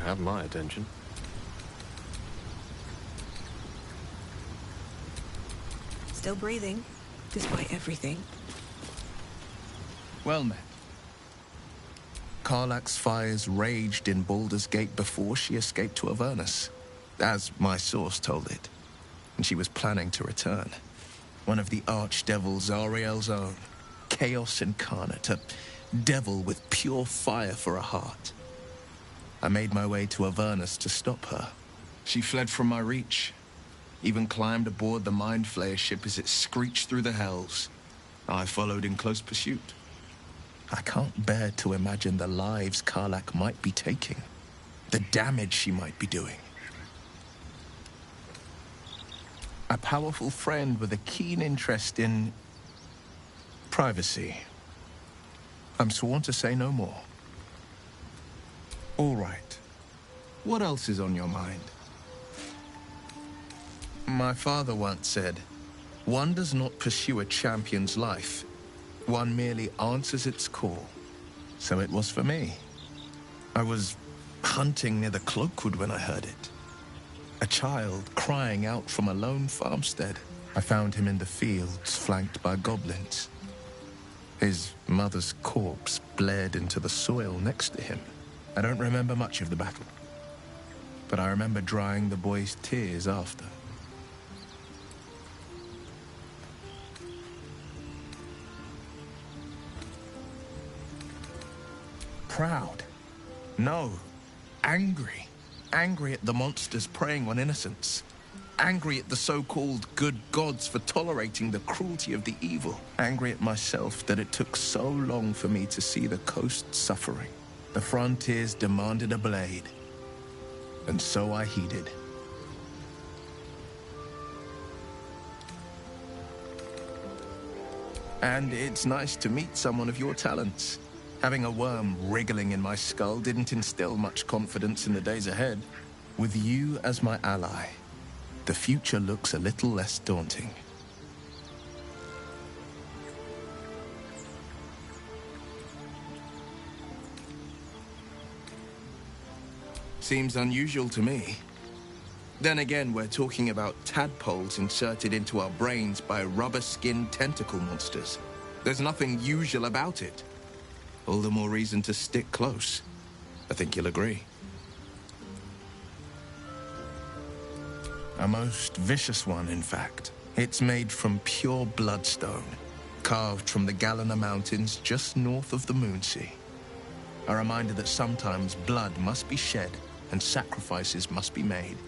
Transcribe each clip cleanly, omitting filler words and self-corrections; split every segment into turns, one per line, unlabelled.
have my attention.
Still breathing, despite everything.
Well met. Karlach's fires raged in Baldur's Gate before she escaped to Avernus, as my source told it, and she was planning to return. One of the archdevils Ariel's own, chaos incarnate, a devil with pure fire for a heart. I made my way to Avernus to stop her. She fled from my reach, even climbed aboard the Mind Flayer ship as it screeched through the hells. I followed in close pursuit. I can't bear to imagine the lives Karlach might be taking, the damage she might be doing. A powerful friend with a keen interest in privacy. I'm sworn to say no more. All right. What else is on your mind? My father once said, one does not pursue a champion's life. One merely answers its call. So it was for me. I was hunting near the Cloakwood when I heard it. A child crying out from a lone farmstead. I found him in the fields, flanked by goblins. His mother's corpse bled into the soil next to him. I don't remember much of the battle, but I remember drying the boy's tears after. Proud? No. Angry. Angry at the monsters preying on innocents. Angry at the so-called good gods for tolerating the cruelty of the evil. Angry at myself that it took so long for me to see the coast suffering. The frontiers demanded a blade. And so I heeded. And it's nice to meet someone of your talents. Having a worm wriggling in my skull didn't instill much confidence in the days ahead. With you as my ally, the future looks a little less daunting. Seems unusual to me. Then again, we're talking about tadpoles inserted into our brains by rubber-skinned tentacle monsters. There's nothing usual about it. All the more reason to stick close. I think you'll agree. A most vicious one, in fact. It's made from pure bloodstone, carved from the Galena Mountains just north of the Moonsea. A reminder that sometimes blood must be shed and sacrifices must be made.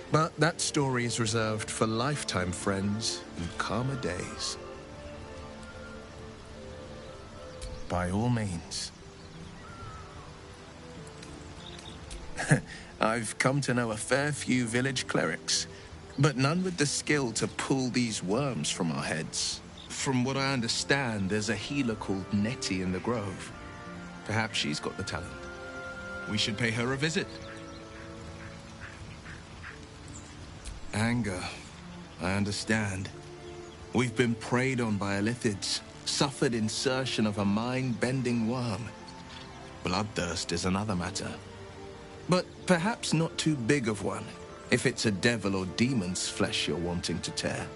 But that story is reserved for lifetime friends and calmer days. By all means. I've come to know a fair few village clerics, but none with the skill to pull these worms from our heads. From what I understand, there's a healer called Nettie in the Grove. Perhaps she's got the talent. We should pay her a visit. Anger. I understand. We've been preyed on by Illithids. Suffered insertion of a mind-bending worm. Bloodthirst is another matter. But perhaps not too big of one, if it's a devil or demon's flesh you're wanting to tear.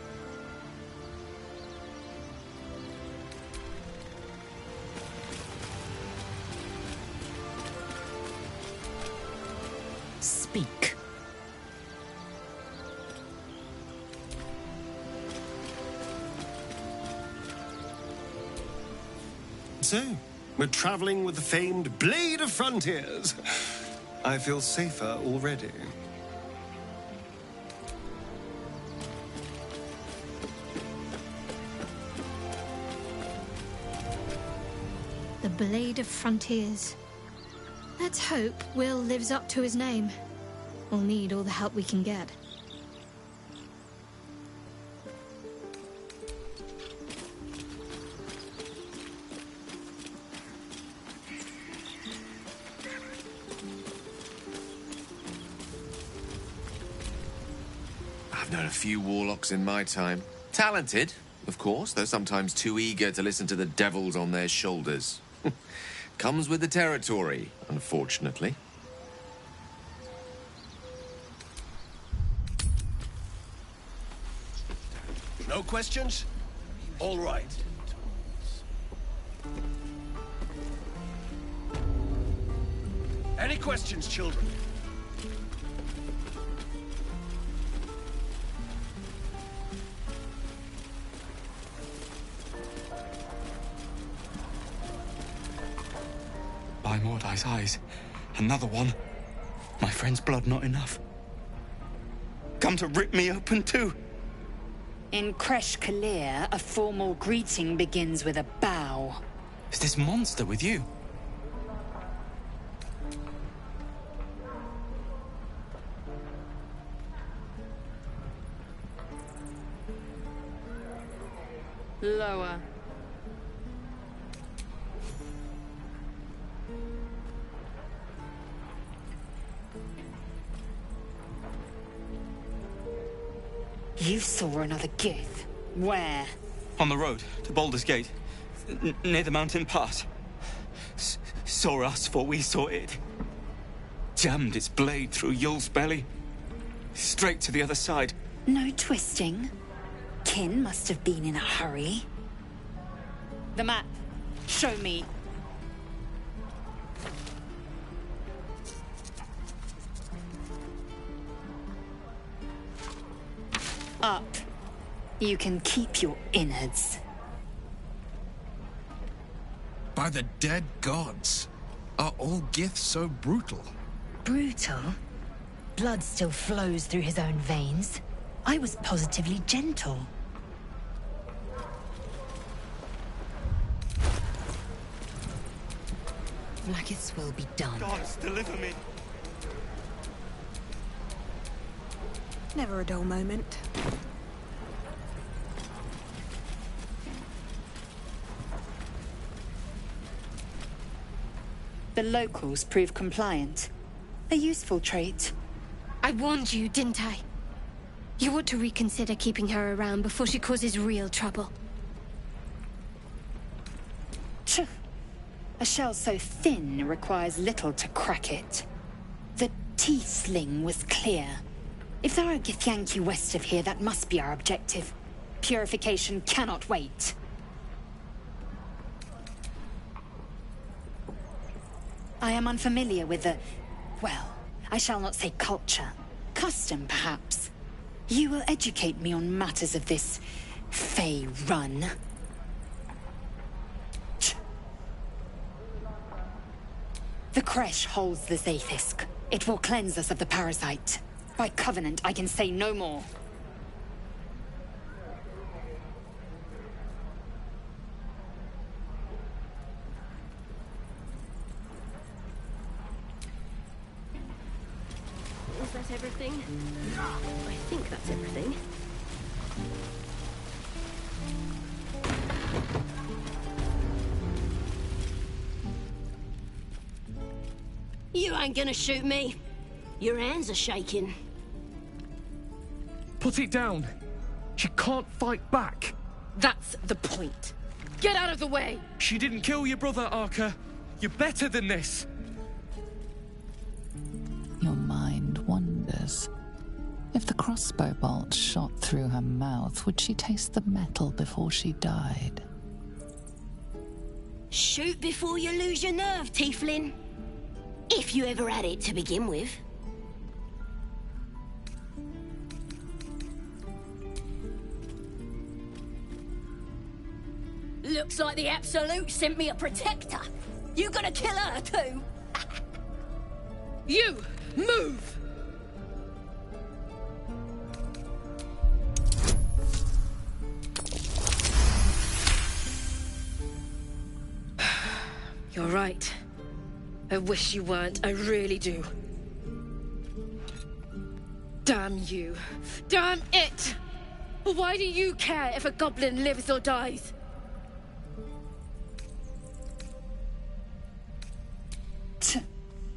Speak.
So, we're traveling with the famed Blade of Frontiers. I feel safer already.
The Blade of Frontiers. Let's hope Will lives up to his name. We'll need all the help we can get.
I've known a few warlocks in my time. Talented, of course, though sometimes too eager to listen to the devils on their shoulders. Comes with the territory, unfortunately.
No questions? All right. Any questions, children?
By Mordai's eyes. Another one. My friend's blood not enough. Come to rip me open too.
In Kresh Kalir, a formal greeting begins with a bow.
Is this monster with you?
Lower. You saw another Gith. Where?
On the road to Baldur's Gate, near the mountain pass. Saw us, for we saw it. Jammed its blade through Yul's belly. Straight to the other side.
No twisting. Kin must have been in a hurry. The map. Show me. Up. You can keep your innards.
By the dead gods. Are all Giths so brutal?
Brutal? Blood still flows through his own veins. I was positively gentle. Blackest will be done.
Gods, deliver me.
Never a dull moment.
The locals prove compliant. A useful trait.
I warned you, didn't I? You ought to reconsider keeping her around before she causes real trouble.
Tch. A shell so thin requires little to crack it. The T-sling was clear. If there are Githyanki west of here, that must be our objective. Purification cannot wait. I am unfamiliar with the... well, I shall not say culture. Custom, perhaps. You will educate me on matters of this... Fey run. The Kresh holds the Zaithisk. It will cleanse us of the parasite. By covenant, I can say no more.
Is that everything? I think that's everything. You ain't gonna shoot me. Your hands are shaking.
Put it down. She can't fight back.
That's the point. Get out of the way!
She didn't kill your brother, Arca. You're better than this.
Your mind wanders. If the crossbow bolt shot through her mouth, would she taste the metal before she died?
Shoot before you lose your nerve, Tieflin. If you ever had it to begin with. Looks like the Absolute sent me a protector. You gonna kill her too? You, move! You're right. I wish you weren't, I really do. Damn you. Damn it! Why do you care if a goblin lives or dies?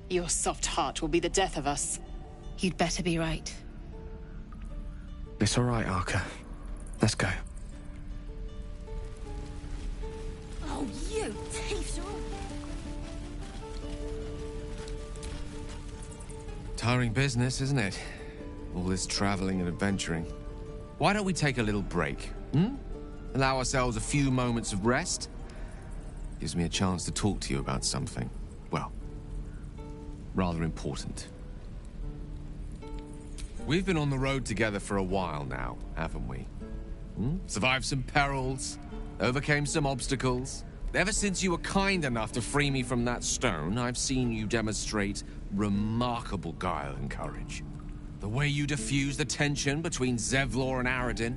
Your soft heart will be the death of us.
You'd better be right.
It's all right, Arca. Let's go.
Oh, you thieves!
Tiring business, isn't it? All this traveling and adventuring. Why don't we take a little break? Allow ourselves a few moments of rest? Gives me a chance to talk to you about something, well, rather important. We've been on the road together for a while now, haven't we? Survived some perils, overcame some obstacles. Ever since you were kind enough to free me from that stone, I've seen you demonstrate remarkable guile and courage. The way you diffused the tension between Zevlor and Aradin.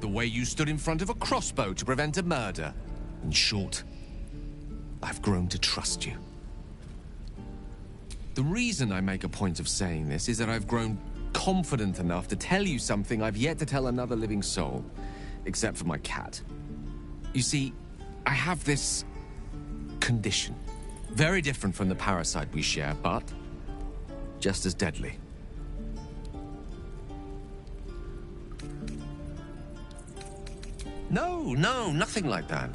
The way you stood in front of a crossbow to prevent a murder. In short, I've grown to trust you. The reason I make a point of saying this is that I've grown confident enough to tell you something I've yet to tell another living soul, except for my cat. You see, I have this condition. Very different from the parasite we share, but just as deadly. No, nothing like that.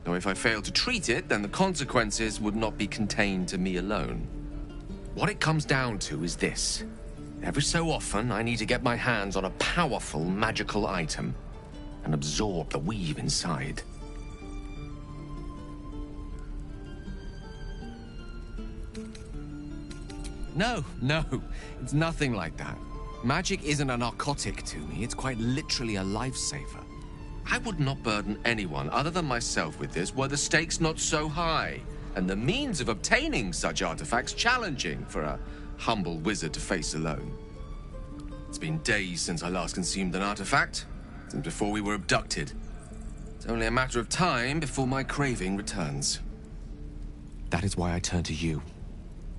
Though if I fail to treat it, then the consequences would not be contained to me alone. What it comes down to is this. Every so often, I need to get my hands on a powerful magical item and absorb the weave inside. No, it's nothing like that. Magic isn't a narcotic to me, it's quite literally a lifesaver. I would not burden anyone other than myself with this were the stakes not so high, and the means of obtaining such artifacts challenging for a humble wizard to face alone. It's been days since I last consumed an artifact, since before we were abducted. It's only a matter of time before my craving returns. That is why I turn to you.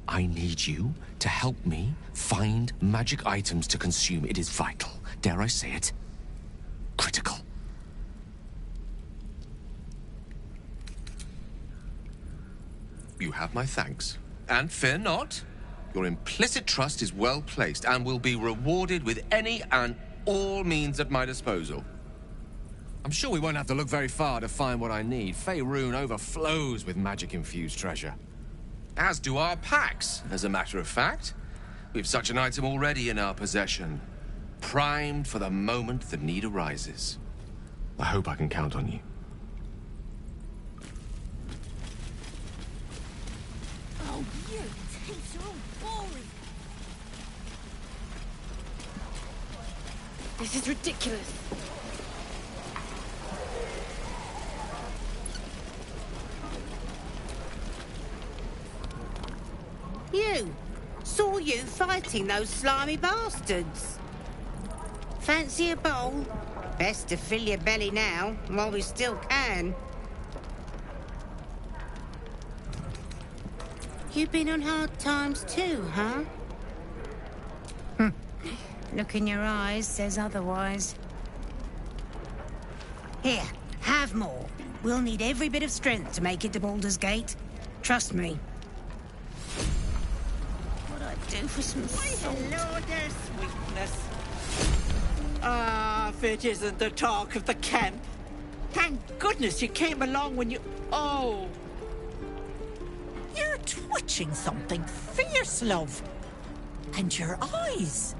I need you to help me find magic items to consume. It is vital. Dare I say it? Critical. You have my thanks. And fear not. Your implicit trust is well placed and will be rewarded with any and all means at my disposal. I'm sure we won't have to look very far to find what I need. Faerun overflows with magic-infused treasure. As do our packs, as a matter of fact. We've such an item already in our possession. Primed for the moment the need arises. I hope I can count on you.
Oh, you tapes are all boring.
This is ridiculous.
You! Saw you fighting those slimy bastards. Fancy a bowl? Best to fill your belly now, while we still can. You been on hard times too, huh? Look in your eyes says otherwise. Here, have more. We'll need every bit of strength to make it to Baldur's Gate. Trust me. Do for some Lord, their sweetness.
Ah, if it isn't the talk of the camp. Thank goodness you came along when you... Oh.
You're twitching something fierce, love. And your eyes.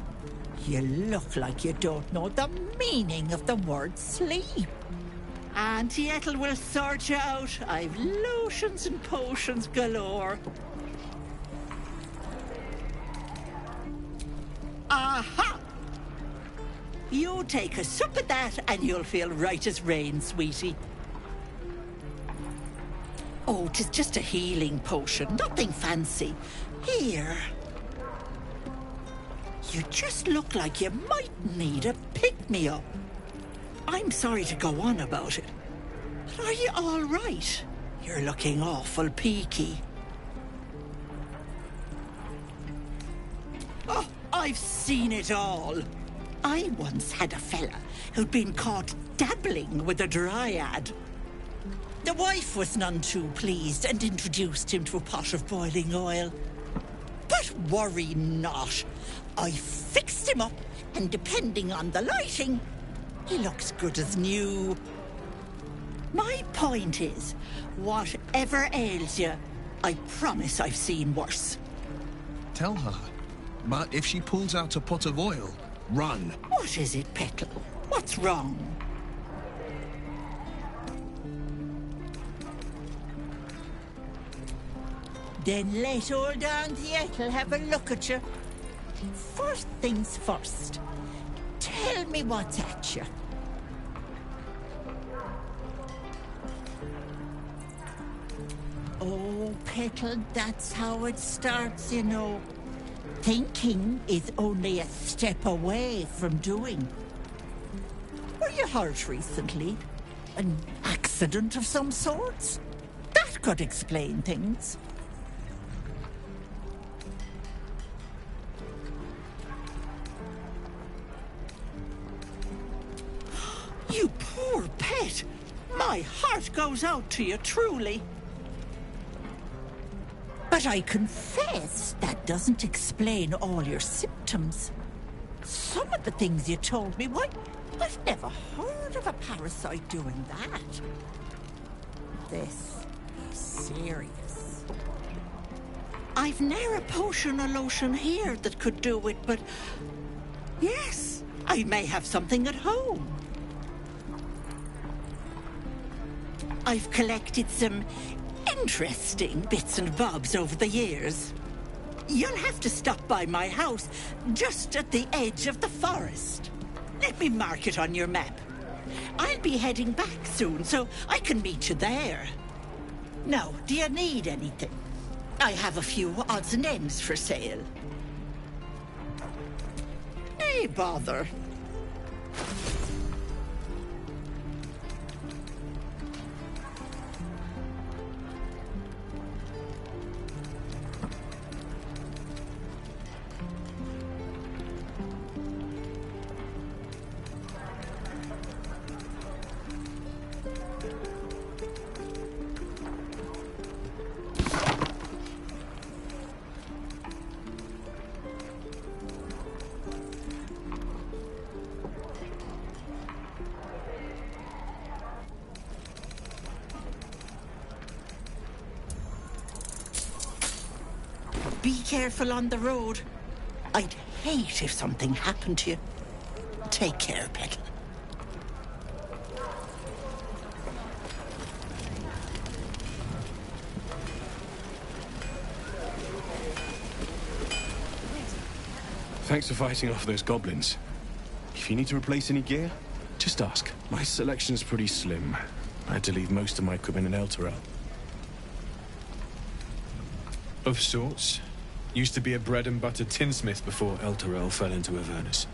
You look like you don't know the meaning of the word sleep.
Auntie Ethel will sort you out. I've lotions and potions galore. Aha! You take a sup of that and you'll feel right as rain, sweetie. Oh, 'tis just a healing potion, nothing fancy. Here. You just look like you might need a pick-me-up. I'm sorry to go on about it, but are you all right? You're looking awful peaky. Oh, I've seen it all. I once had a fella who'd been caught dabbling with a dryad. The wife was none too pleased and introduced him to a pot of boiling oil. But worry not. I fixed him up, and depending on the lighting, he looks good as new. My point is, whatever ails you, I promise I've seen worse.
Tell her. But if she pulls out a pot of oil, run.
What is it, Petal? What's wrong? Then let old Auntie Ethel have a look at you. First things first. Tell me what's at you. Oh, Petal, that's how it starts, you know. Thinking is only a step away from doing. Were you hurt recently? An accident of some sorts? That could explain things. You poor pet! My heart goes out to you, truly. But I confess that doesn't explain all your symptoms. Some of the things you told me, why, I've never heard of a parasite doing that. This is serious. I've ne'er a potion or lotion here that could do it, but yes, I may have something at home. I've collected some interesting bits and bobs over the years. You'll have to stop by my house, just at the edge of the forest. Let me mark it on your map. I'll be heading back soon, so I can meet you there. Now, do you need anything? I have a few odds and ends for sale. Nay, bother. Be careful on the road. I'd hate if something happened to you. Take care, Petal.
Thanks for fighting off those goblins. If you need to replace any gear, just ask. My selection's pretty slim. I had to leave most of my equipment in Elturel. Of sorts. Used to be a bread-and-butter tinsmith before Elturel fell into Avernus.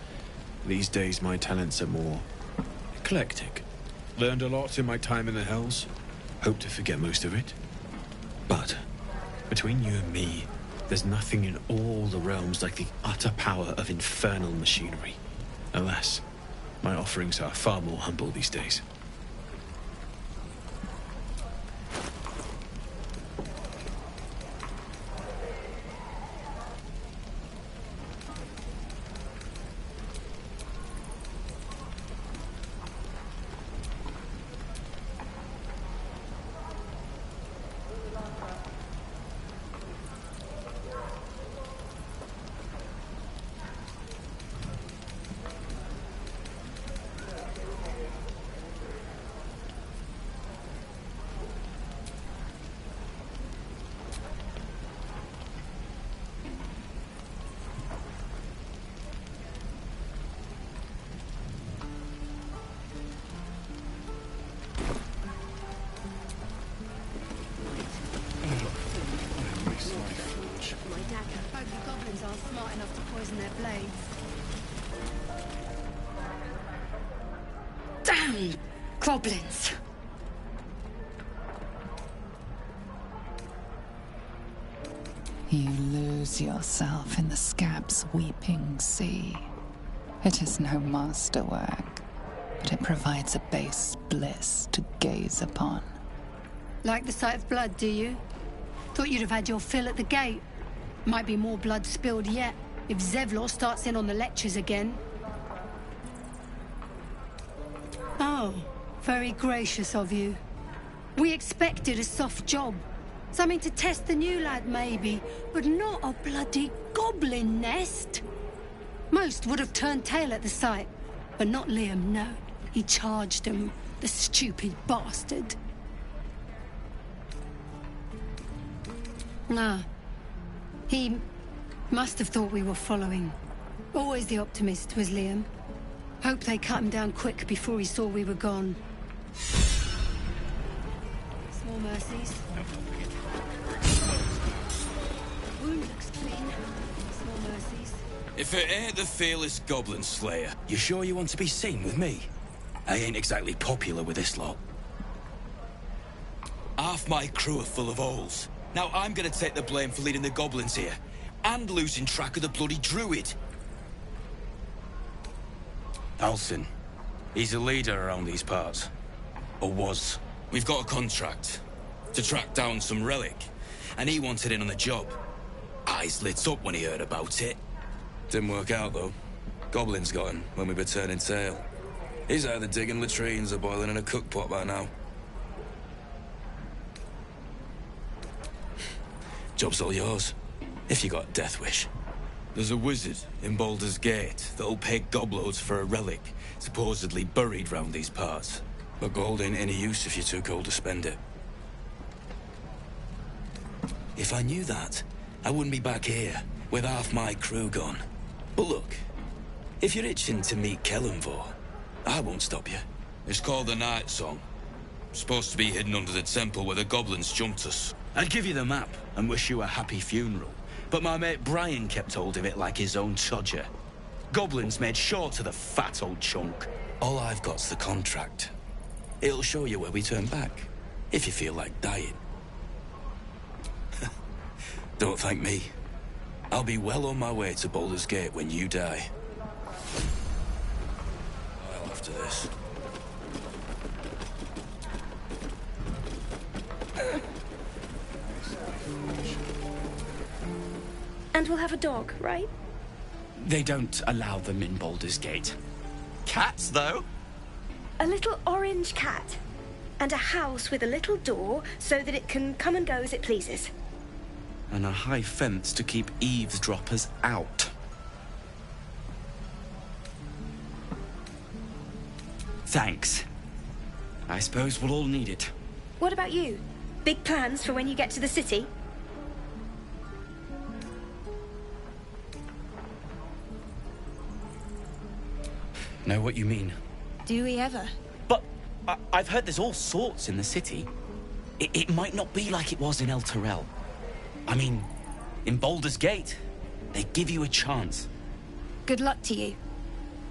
These days, my talents are more eclectic. Learned a lot in my time in the Hells. Hope to forget most of it. But, between you and me, there's nothing in all the realms like the utter power of infernal machinery. Alas, my offerings are far more humble these days.
Damn goblins!
You lose yourself in the scab's weeping sea. It is no masterwork, but it provides a base bliss to gaze upon.
Like the sight of blood, do you? Thought you'd have had your fill at the gate. Might be more blood spilled yet, if Zevlor starts in on the lectures again. Oh, very gracious of you. We expected a soft job. Something to test the new lad, maybe, but not a bloody goblin nest. Most would have turned tail at the sight, but not Liam, no. He charged him, the stupid bastard. Nah. He must have thought we were following. Always the optimist was Liam. Hope they cut him down quick before he saw we were gone. Small mercies. Wound looks clean. Small mercies.
If it ain't the fearless Goblin Slayer, you sure you want to be seen with me? I ain't exactly popular with this lot. Half my crew are full of holes. Now I'm gonna take the blame for leading the goblins here, and losing track of the bloody druid. Alcyn. He's a leader around these parts. Or was. We've got a contract to track down some relic, and he wanted in on the job. Eyes lit up when he heard about it. Didn't work out, though. Goblins got him when we were turning tail. He's either digging latrines or boiling in a cookpot by now. Job's all yours, if you got a death wish. There's a wizard in Baldur's Gate that'll pay gobloads for a relic, supposedly buried round these parts. But gold ain't any use if you're too cold to spend it. If I knew that, I wouldn't be back here, with half my crew gone. But look, if you're itching to meet Kellenvor, I won't stop you. It's called the Night Song. Supposed to be hidden under the temple where the goblins jumped us. I'd give you the map and wish you a happy funeral, but my mate Brian kept hold of it like his own Todger. Goblins made sure to the fat old chunk. All I've got's the contract. It'll show you where we turn back, if you feel like dying. Don't thank me. I'll be well on my way to Baldur's Gate when you die. I'll after this.
And we'll have a dog, right?
They don't allow them in Baldur's Gate. Cats, though?
A little orange cat. And a house with a little door so that it can come and go as it pleases.
And a high fence to keep eavesdroppers out. Thanks. I suppose we'll all need it.
What about you? Big plans for when you get to the city?
Know what you mean.
Do we ever?
But I've heard there's all sorts in the city. It might not be like it was in El Terrell. I mean, in Baldur's Gate, they give you a chance.
Good luck to you.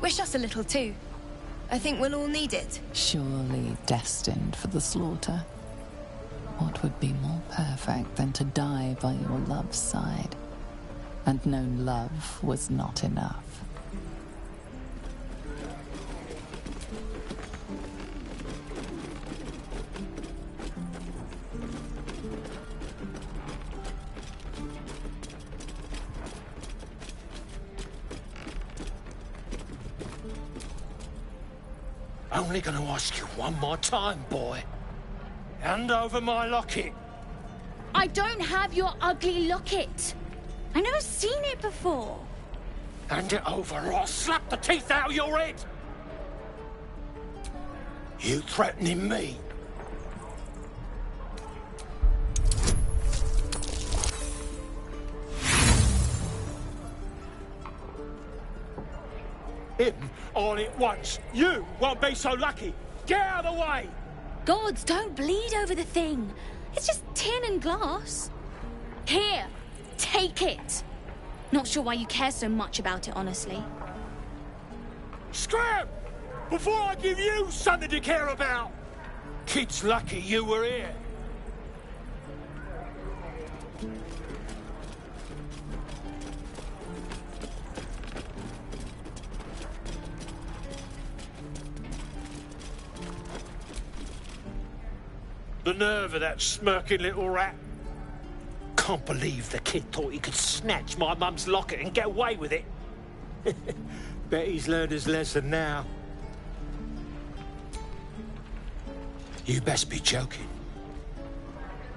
Wish us a little too. I think we'll all need it.
Surely destined for the slaughter. What would be more perfect than to die by your love's side? And known love was not enough.
Only gonna ask you one more time, boy. Hand over my locket.
I don't have your ugly locket. I've never seen it before.
Hand it over or I'll slap the teeth out of your head. You threatening me? Him all at once. You won't be so lucky. Get out of the way!
Gods, don't bleed over the thing. It's just tin and glass. Here, take it. Not sure why you care so much about it, honestly.
Scram! Before I give you something to care about! Kid's lucky you were here. The nerve of that smirking little rat. Can't believe the kid thought he could snatch my mum's locket and get away with it. Bet he's learned his lesson now. You best be joking.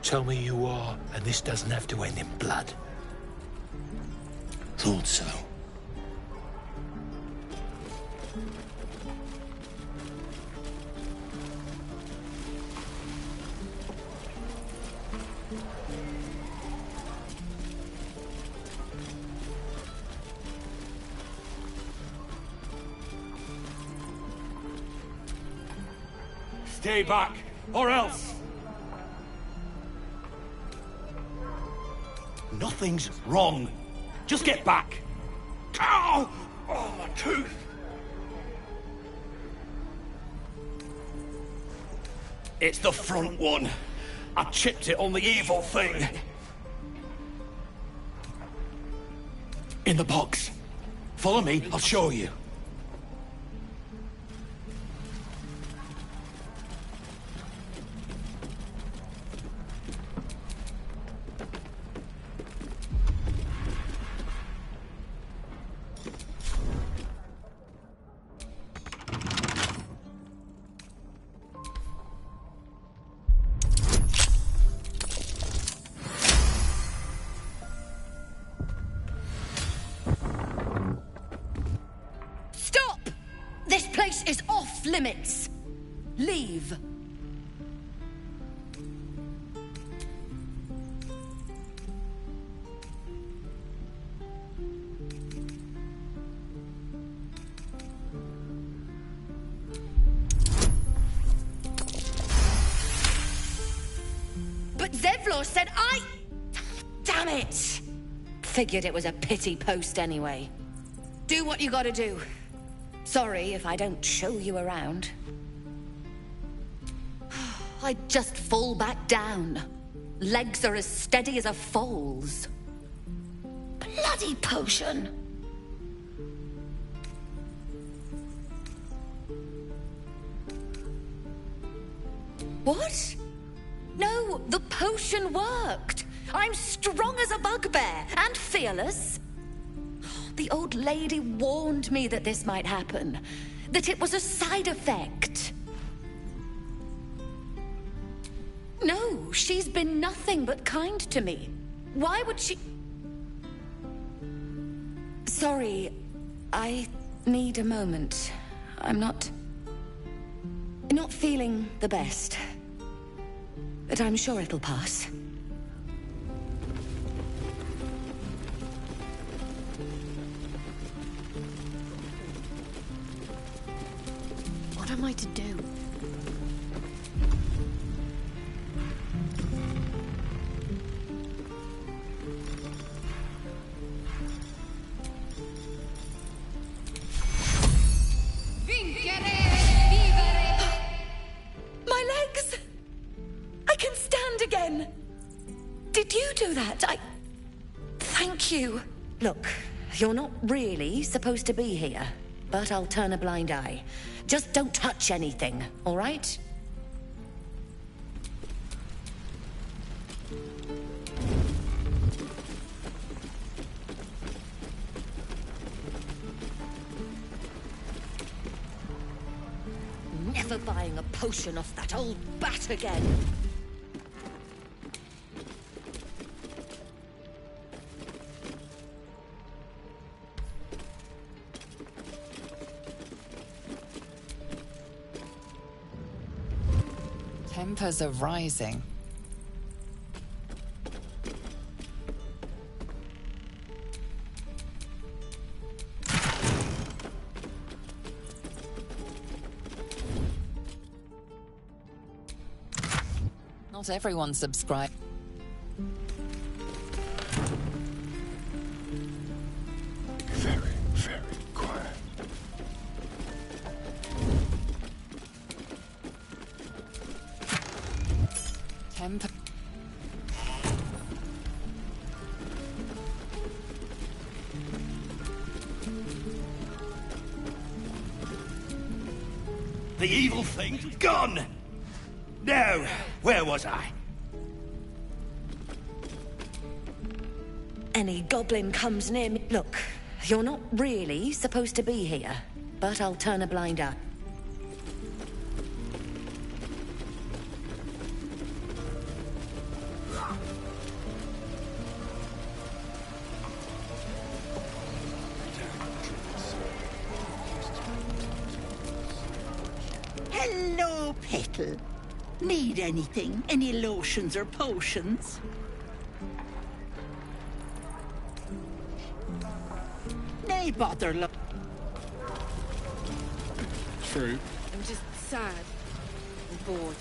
Tell me you are, and this doesn't have to end in blood. Thought so.
Stay back, or else! Nothing's wrong. Just get back. Ow! Oh, my tooth! It's the front one. I chipped it on the evil thing. In the box. Follow me, I'll show you.
Is off limits. Leave.
But Zevlor said Damn it!
Figured it was a pity post anyway. Do what you gotta do. Sorry if I don't show you around. I'd just fall back down. Legs are as steady as a foal's. Bloody potion! What? No, the potion worked. I'm strong as a bugbear and fearless. The old lady warned me that this might happen, that it was a side effect. No, she's been nothing but kind to me. Why would she... Sorry, I need a moment. I'm not feeling the best. But I'm sure it'll pass.
What am I to do?
My legs! I can stand again! Did you do that? Thank you. Look, you're not really supposed to be here, but I'll turn a blind eye. Just don't touch anything, all right? Never buying a potion off that old bat again.
Tempers are rising. Not everyone subscribed.
Very, very quiet.
Temper.
The evil thing's gone! Now, where was I?
Any goblin comes near me... Look, you're not really supposed to be here, but I'll turn a blind eye.
Hello, Petal. Need anything? Any lotions or potions? Nay, bother, look.
True.
I'm just sad. And
board.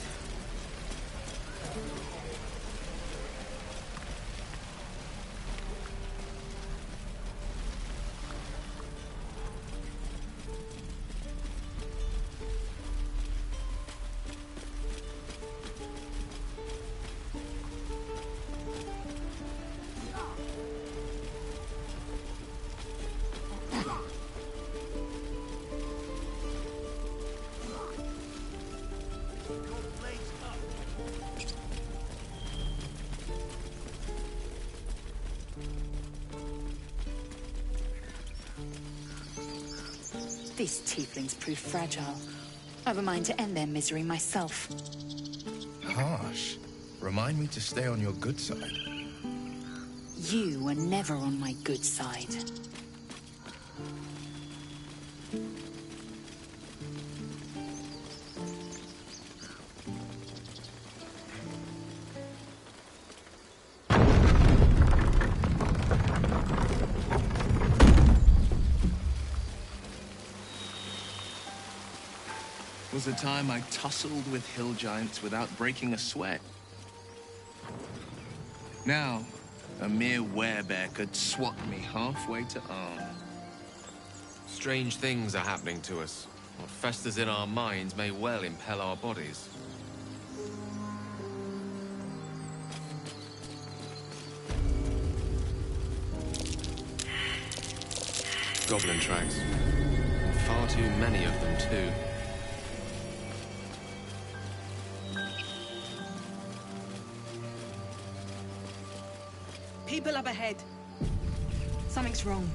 These tieflings prove fragile. I've a mind to end their misery myself.
Harsh. Remind me to stay on your good side.
You were never on my good side.
Was a time I tussled with hill giants without breaking a sweat. Now, a mere werebear could swat me halfway to arm.
Strange things are happening to us. What festers in our minds may well impel our bodies. Goblin tracks. Far too many of them, too.
People up ahead. Something's wrong.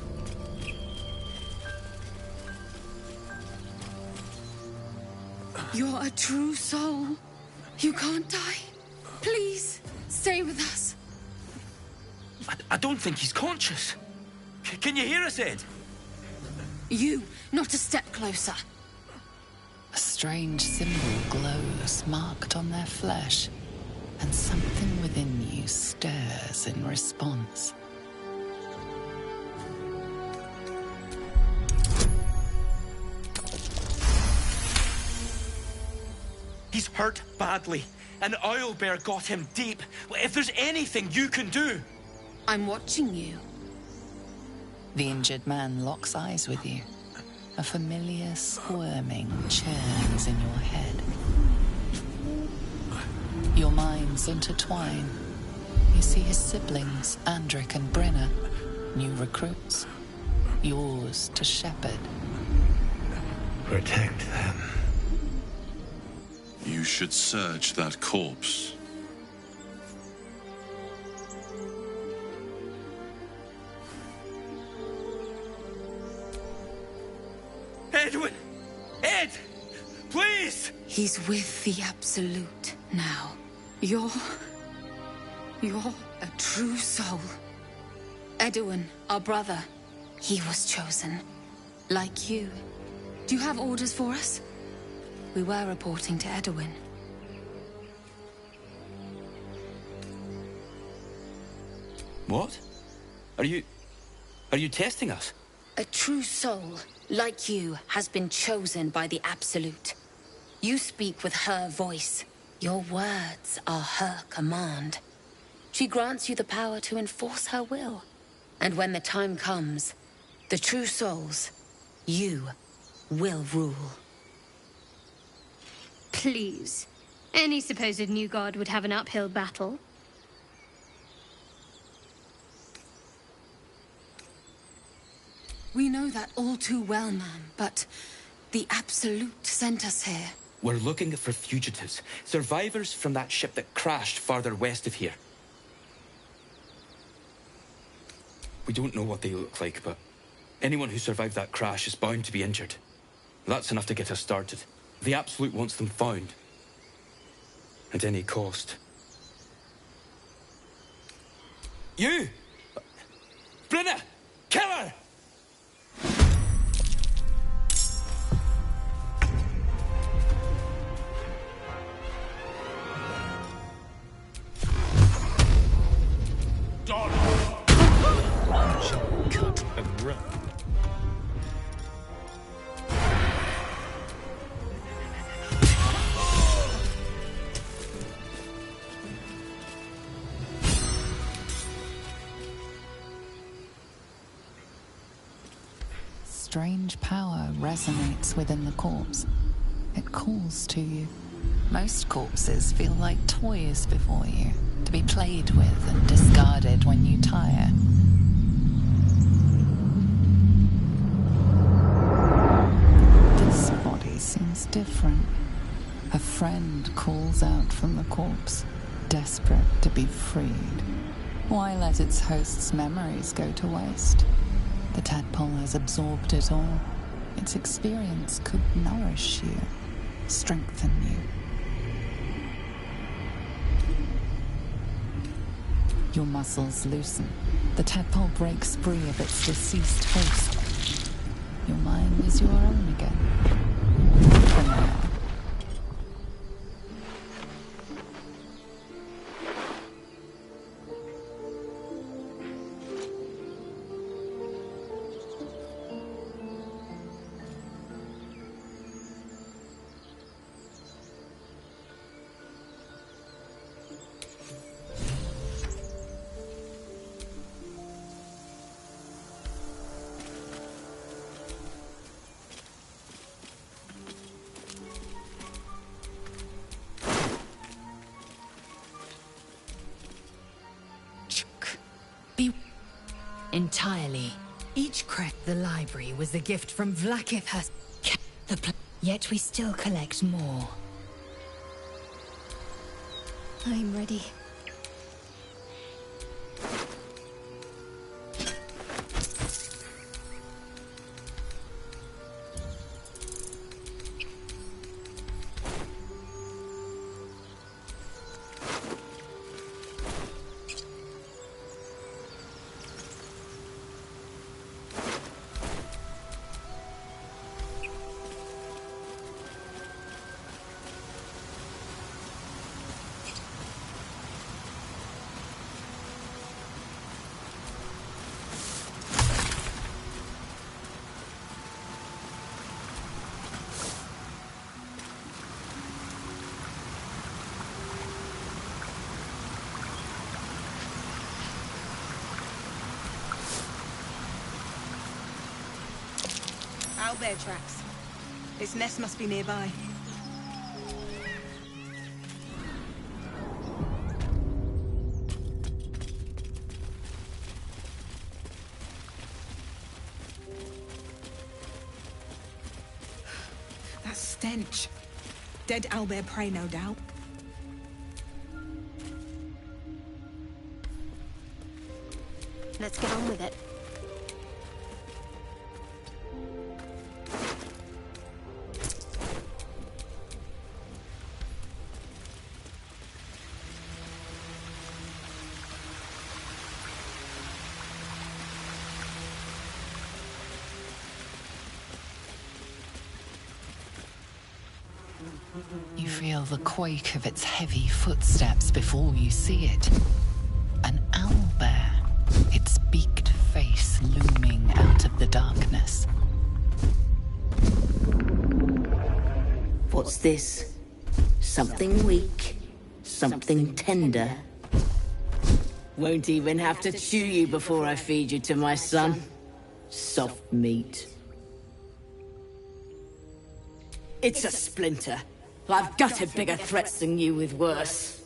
You're a true soul. You can't die. Please, stay with us.
I don't think he's conscious. Can you hear us, Ed?
You, not a step closer.
A strange symbol glows, marked on their flesh, and something within you stirs in response.
He's hurt badly. An owlbear got him deep. If there's anything you can do...
I'm watching you.
The injured man locks eyes with you. A familiar squirming churns in your head. Your minds intertwine. You see his siblings, Andric and Brenna, new recruits, yours to shepherd.
Protect them.
You should search that corpse.
Edwin! Ed! Please!
He's with the Absolute now. You're a true soul. Edwin, our brother, he was chosen. Like you. Do you have orders for us? We were reporting to Edwin.
What? Are you testing us?
A true soul, like you, has been chosen by the Absolute. You speak with her voice. Your words are her command. She grants you the power to enforce her will. And when the time comes, the true souls, you, will rule.
Please. Any supposed new god would have an uphill battle.
We know that all too well, ma'am, but the Absolute sent us here.
We're looking for fugitives. Survivors from that ship that crashed farther west of here. We don't know what they look like, but anyone who survived that crash is bound to be injured. That's enough to get us started. The Absolute wants them found. At any cost. You! Brenna! Kill her!
Cut and run.
strange power resonates within the corpse. It calls to you. Most corpses feel like toys before you, to be played with and discarded when you tire. This body seems different. A friend calls out from the corpse, desperate to be freed. Why let its host's memories go to waste? The tadpole has absorbed it all. Its experience could nourish you, strengthen you. Your muscles loosen. The tadpole breaks free of its deceased host. Your mind is your own again. For now.
Entirely. Each the library was a gift from Vlaakith has yet we still collect more.
I'm ready.
Owlbear tracks. Its nest must be nearby. That stench. Dead owlbear prey, no doubt.
Let's get on with it.
You feel the quake of its heavy footsteps before you see it. An owlbear, its beaked face looming out of the darkness.
What's this? Something weak, something tender. Won't even have to chew you before I feed you to my son. Soft meat. It's a splinter. I've gutted bigger threats than you with worse.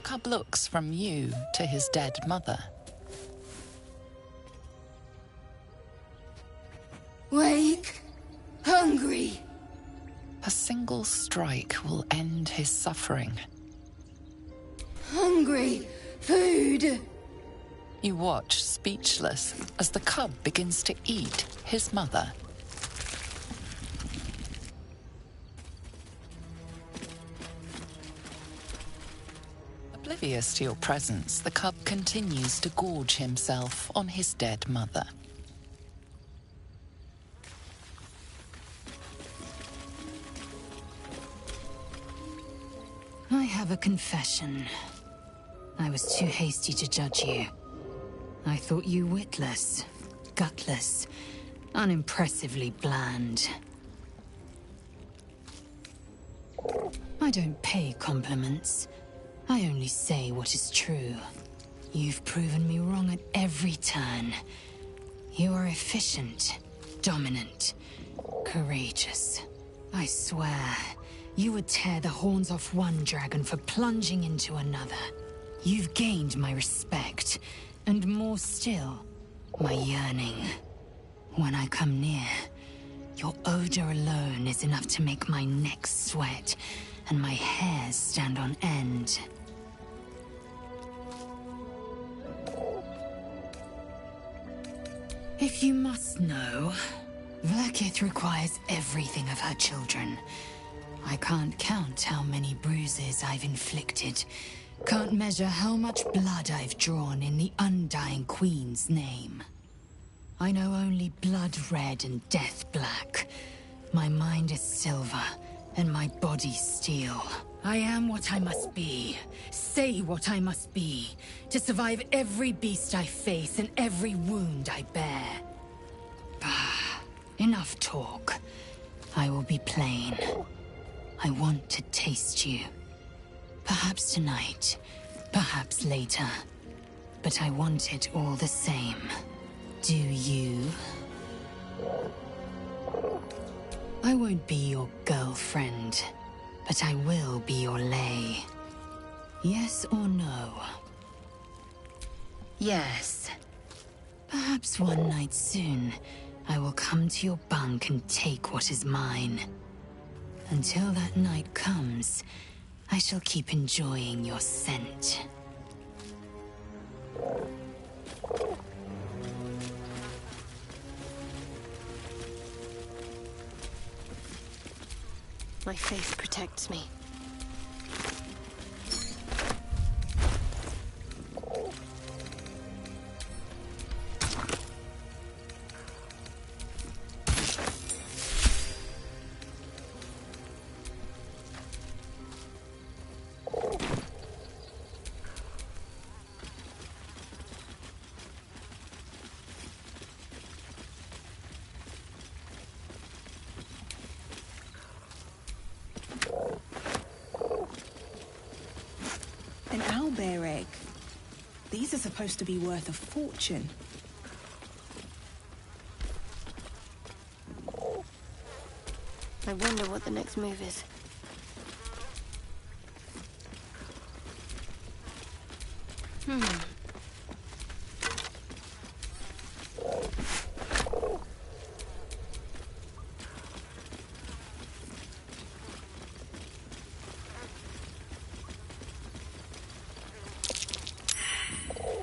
Cub looks from you to his dead mother.
Wake. Hungry.
A single strike will end his suffering.
Hungry. Food.
You watch, speechless, as the cub begins to eat his mother. Oblivious to your presence, the cub continues to gorge himself on his dead mother.
I have a confession. I was too hasty to judge you. I thought you witless, gutless, unimpressively bland. I don't pay compliments. I only say what is true. You've proven me wrong at every turn. You are efficient, dominant, courageous. I swear, you would tear the horns off one dragon for plunging into another. You've gained my respect, and more still, my yearning. When I come near, your odor alone is enough to make my neck sweat and my hairs stand on end. If you must know, Vlaakith requires everything of her children. I can't count how many bruises I've inflicted. Can't measure how much blood I've drawn in the Undying Queen's name. I know only blood red and death black. My mind is silver, and my body steel. I am what I must be, say what I must be, to survive every beast I face and every wound I bear. Bah, enough talk. I will be plain. I want to taste you. Perhaps tonight, perhaps later. But I want it all the same. Do you? I won't be your girlfriend, but I will be your lay. Yes or no? Yes. Perhaps one night soon, I will come to your bunk and take what is mine. Until that night comes, I shall keep enjoying your scent.
My faith protects me.
An owlbear egg. These are supposed to be worth a fortune.
I wonder what the next move is.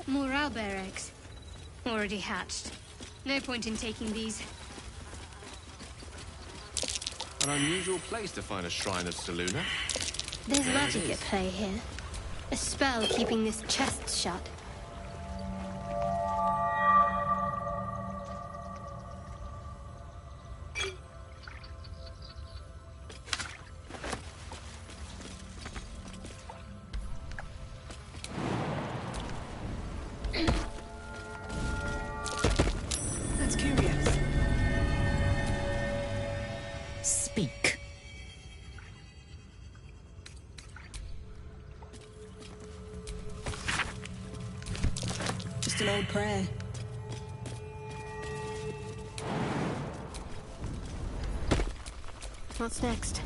More owlbear eggs. Already hatched. No point in taking these.
An unusual place to find a shrine of Selûne.
There's
There it
magic
is.
at play here. A spell keeping this chest shut.
That's curious.
Speak.
Just an old prayer.
What's next?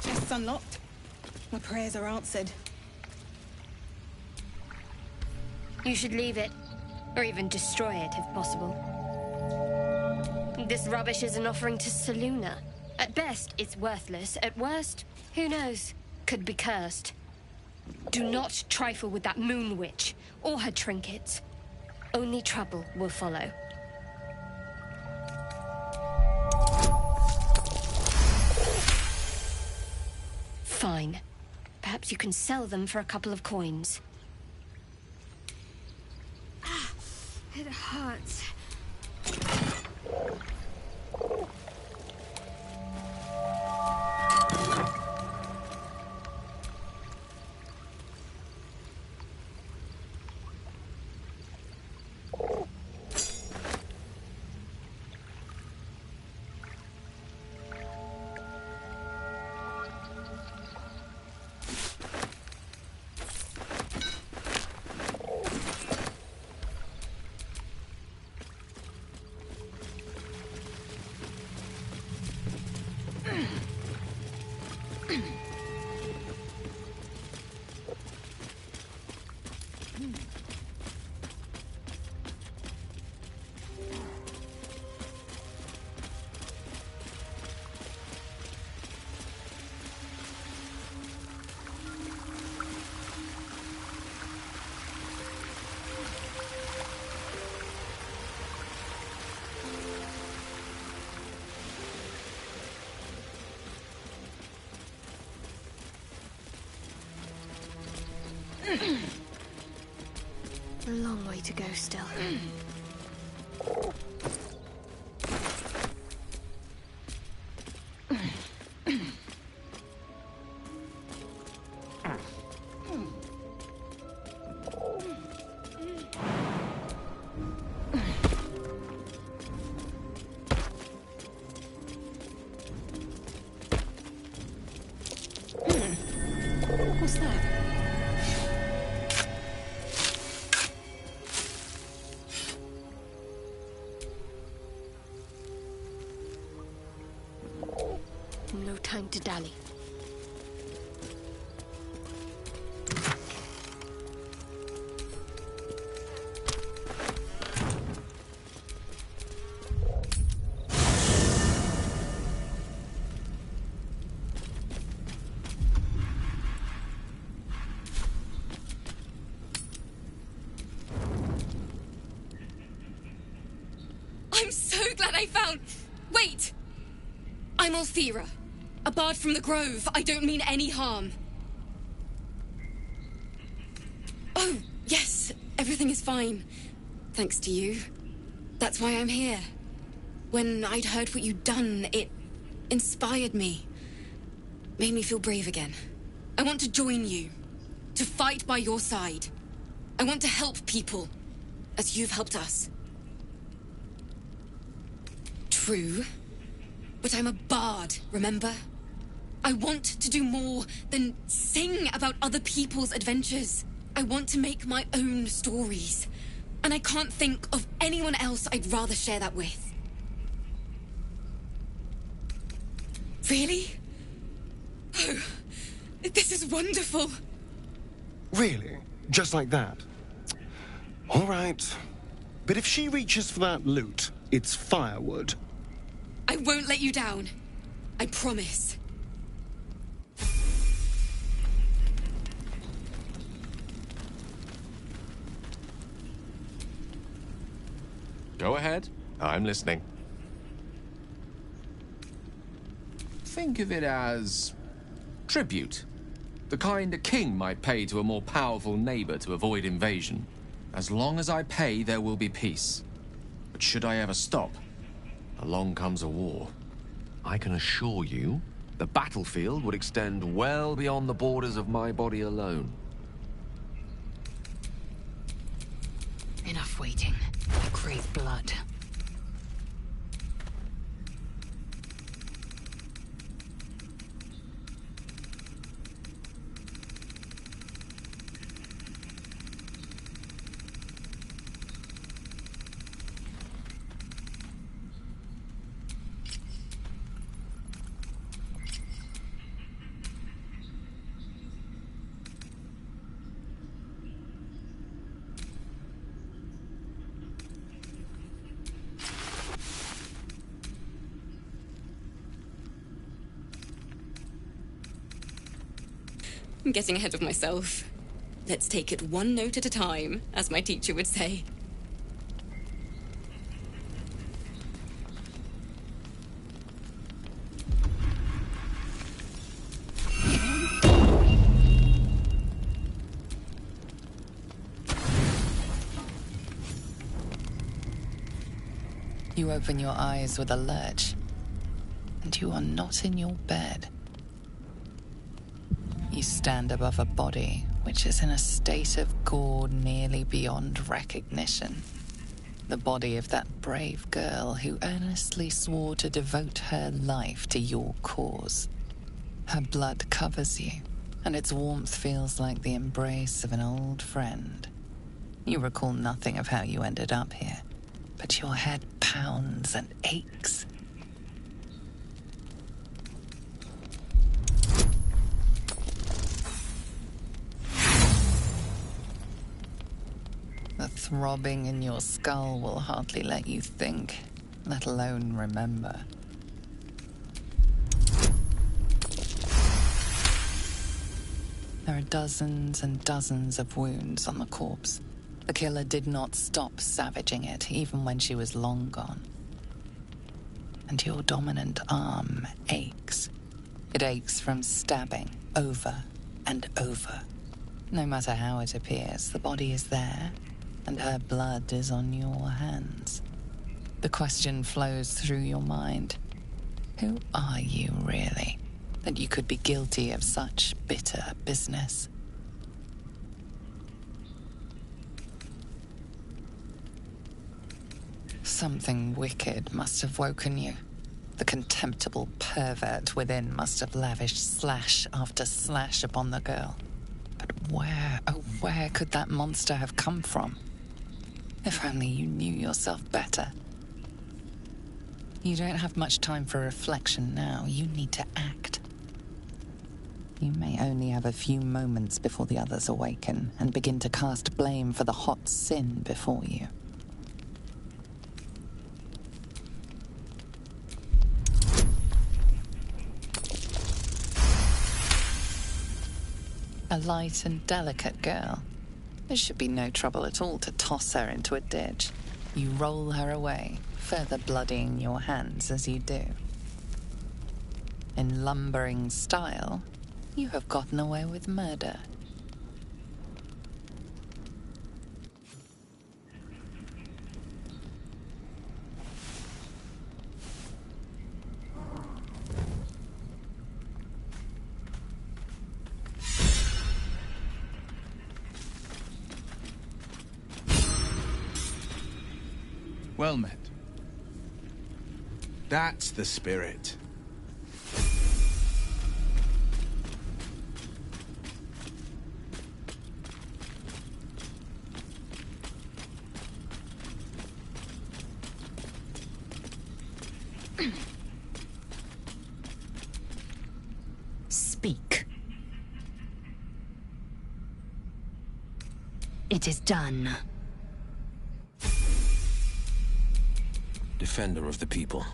Chest's unlocked. My prayers are answered.
You should leave it. Or even destroy it, if possible. This rubbish is an offering to Seluna. At best, it's worthless. At worst, who knows? Could be cursed. Do not trifle with that moon witch, or her trinkets. Only trouble will follow. Fine. Perhaps you can sell them for a couple of coins.
Ah, it hurts.
A long way to go still.
What's that?
No time to dally.
I'm so glad I found... Wait! I'm Althera, a bard from the Grove. I don't mean any harm. Oh, yes, everything is fine. Thanks to you. That's why I'm here. When I'd heard what you'd done, it inspired me. Made me feel brave again. I want to join you. To fight by your side. I want to help people, as you've helped us. True. But I'm a bard, remember? I want to do more than sing about other people's adventures. I want to make my own stories. And I can't think of anyone else I'd rather share that with. Really? Oh, this is wonderful.
Really? Just like that? All right. But if she reaches for that loot, it's firewood.
I won't let you down. I promise.
Go ahead. I'm listening. Think of it as tribute. The kind a king might pay to a more powerful neighbor to avoid invasion. As long as I pay, there will be peace. But should I ever stop, along comes a war. I can assure you, the battlefield would extend well beyond the borders of my body alone.
Enough waiting. I crave blood.
I'm getting ahead of myself. Let's take it one note at a time, as my teacher would say.
You open your eyes with a lurch, and you are not in your bed. You stand above a body which is in a state of gore nearly beyond recognition. The body of that brave girl who earnestly swore to devote her life to your cause. Her blood covers you, and its warmth feels like the embrace of an old friend. You recall nothing of how you ended up here, but your head pounds and aches. The throbbing in your skull will hardly let you think, let alone remember. There are dozens and dozens of wounds on the corpse. The killer did not stop savaging it, even when she was long gone. And your dominant arm aches. It aches from stabbing over and over. No matter how it appears, the body is there, and her blood is on your hands. The question flows through your mind. Who are you, really, that you could be guilty of such bitter business? Something wicked must have woken you. The contemptible pervert within must have lavished slash after slash upon the girl. But where, oh where could that monster have come from? If only you knew yourself better. You don't have much time for reflection now. You need to act. You may only have a few moments before the others awaken and begin to cast blame for the hot sin before you. A light and delicate girl. There should be no trouble at all to toss her into a ditch. You roll her away, further bloodying your hands as you do. In lumbering style, you have gotten away with murder.
Well met. That's the spirit.
Speak. It is done.
Defender of the people.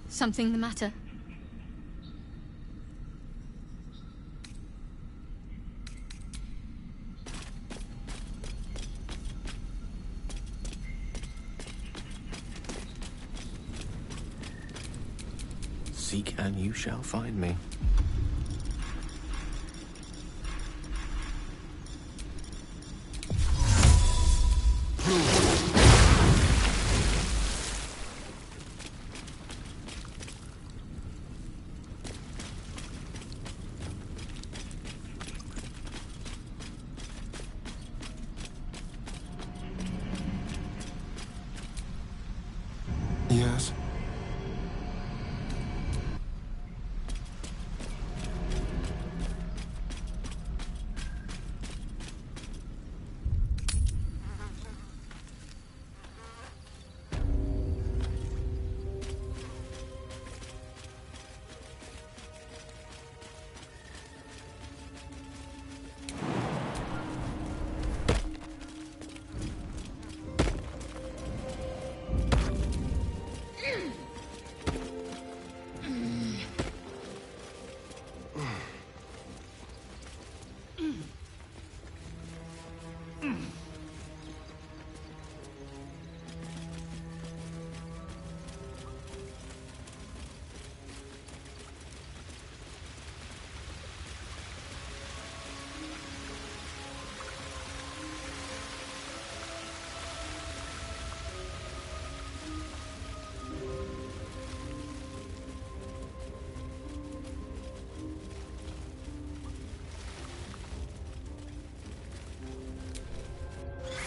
Something the matter?
Seek and you shall find me.
Yes.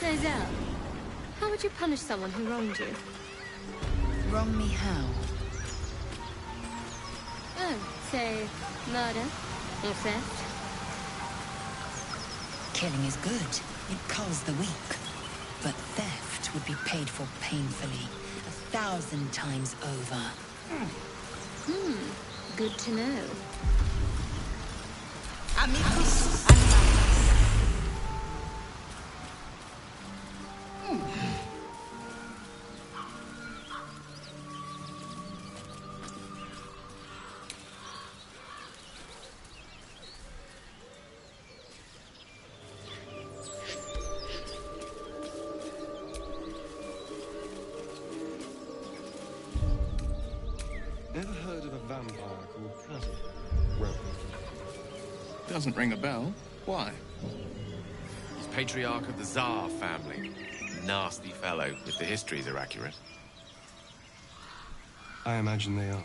So, Zell, how would you punish someone who wronged you?
Wrong me how?
Oh, say, murder or theft?
Killing is good. It culls the weak. But theft would be paid for painfully, 1,000 times over.
Good to know.
Amicus.
Ever heard of a vampire called Cousin? Well,
Doesn't ring a bell. Why?
He's patriarch of the Tsar family. Nasty fellow, if the histories are accurate.
I imagine they are.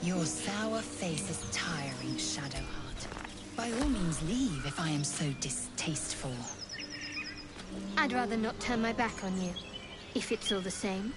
Your sour face is tiring, Shadowheart. By all means leave if I am so distasteful.
I'd rather not turn my back on you, if it's all the same.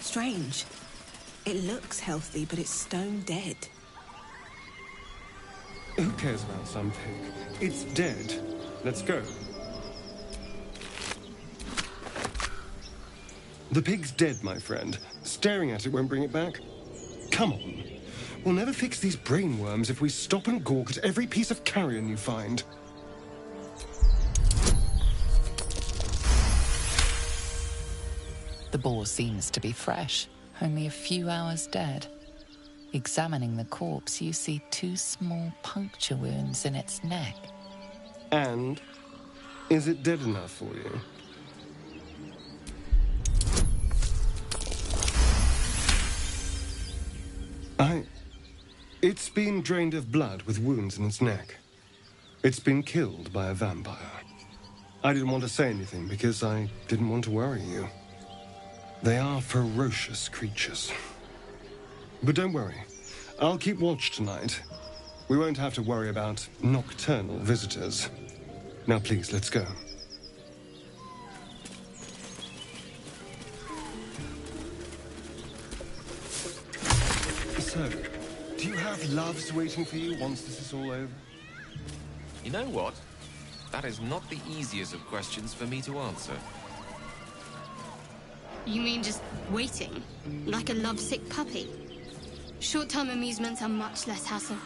Strange. It looks healthy, but it's stone dead.
Who cares about some pig? It's dead. Let's go. The pig's dead, my friend. Staring at it won't bring it back. Come on. We'll never fix these brainworms if we stop and gawk at every piece of carrion you find.
The boar seems to be fresh, only a few hours dead. Examining the corpse, you see 2 small puncture wounds in its neck.
And is it dead enough for you? It's been drained of blood with wounds in its neck. It's been killed by a vampire. I didn't want to say anything because I didn't want to worry you. They are ferocious creatures. But don't worry. I'll keep watch tonight. We won't have to worry about nocturnal visitors. Now please, let's go. So, do you have loves waiting for you once this is all over?
You know what? That is not the easiest of questions for me to answer.
You mean just waiting? Like a lovesick puppy? Short-term amusements are much less hassle.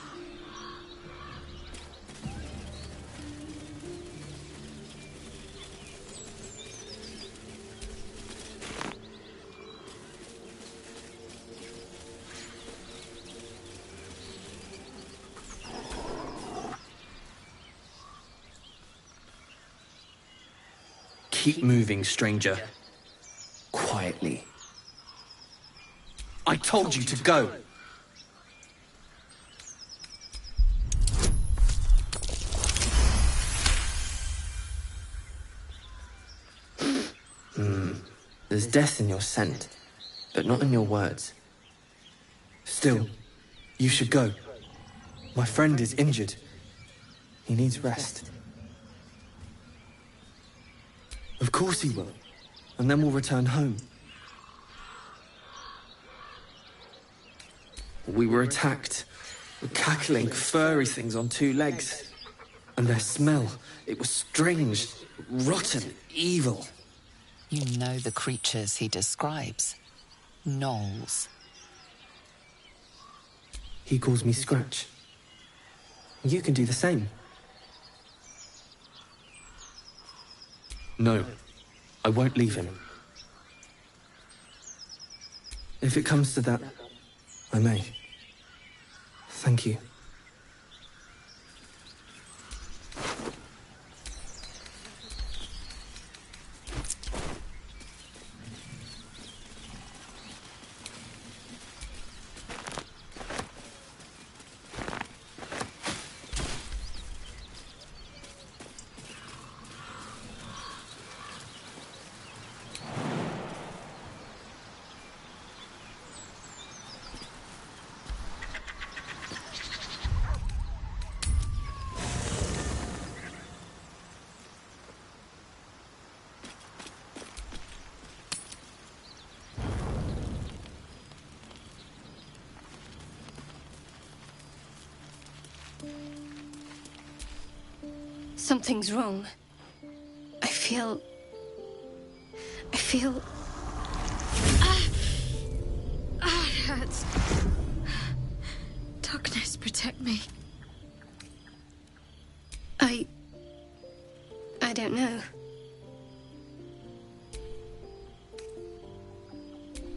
Keep moving, stranger. Quietly. I told you to go!
There's death in your scent, but not in your words. Still, you should go. My friend is injured. He needs rest. Of course he will. And then we'll return home. We were attacked. Cackling, furry things on 2 legs. And their smell, it was strange, rotten, evil.
You know the creatures he describes. Gnolls.
He calls me Scratch. You can do the same. No, I won't leave him. If it comes to that, I may. Thank you.
Something's wrong. I feel... it hurts. Darkness, protect me. I don't know.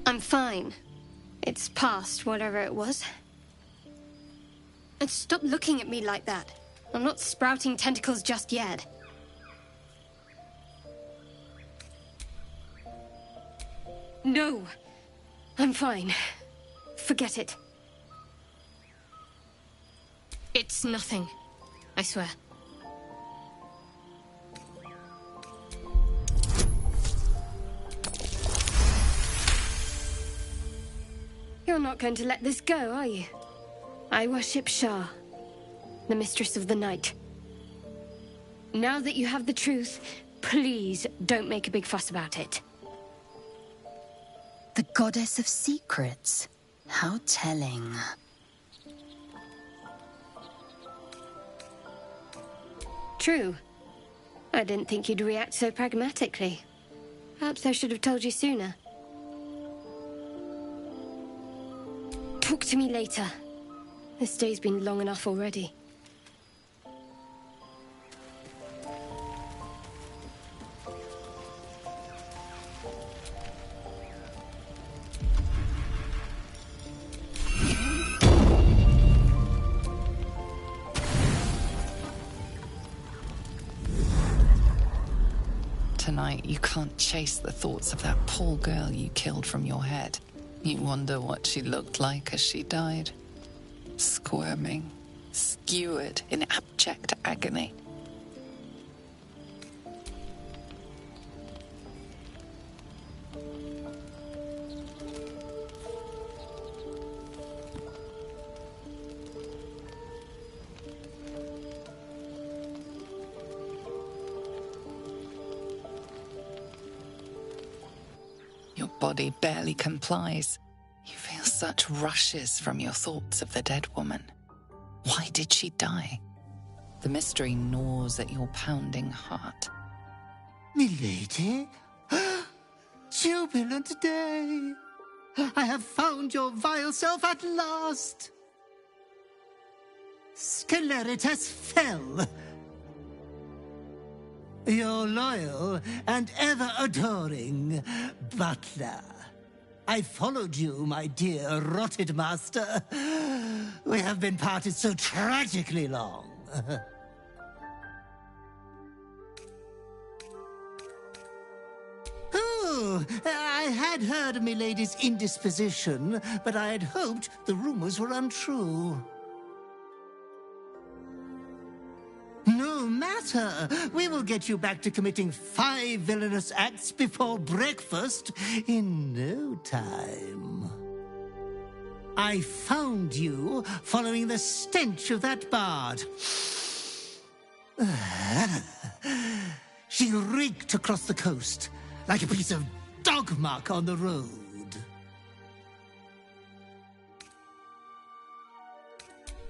I'm fine. It's past whatever it was. And stop looking at me like that. I'm not sprouting tentacles just yet. No. I'm fine. Forget it. It's nothing. I swear. You're not going to let this go, are you? I worship Shah, the Mistress of the Night. Now that you have the truth, please don't make a big fuss about it.
The Goddess of Secrets. How telling.
True. I didn't think you'd react so pragmatically. Perhaps I should have told you sooner. Talk to me later. This day's been long enough already.
tonight, you can't chase the thoughts of that poor girl you killed from your head. You wonder what she looked like as she died. Squirming, skewered in abject agony. Your body barely complies. You feel such rushes from your thoughts of the dead woman. Why did she die? The mystery gnaws at your pounding heart.
Milady? Jubilant day! I have found your vile self at last! Sceleritas fell. Your loyal and ever-adoring butler. I followed you, my dear rotted master. We have been parted so tragically long. Oh, I had heard of Milady's indisposition, but I had hoped the rumors were untrue. No matter. We will get you back to committing 5 villainous acts before breakfast in no time. I found you following the stench of that bard. She reeked across the coast like a piece of dog muck on the road.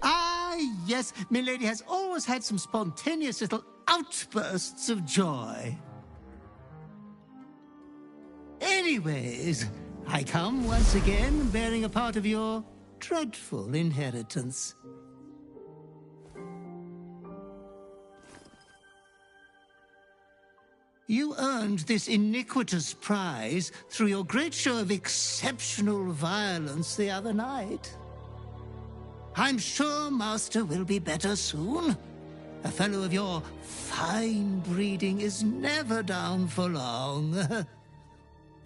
Ah, yes, Milady has always had some spontaneous little outbursts of joy. Anyways, I come once again bearing a part of your dreadful inheritance. You earned this iniquitous prize through your great show of exceptional violence the other night. I'm sure Master will be better soon. A fellow of your fine breeding is never down for long.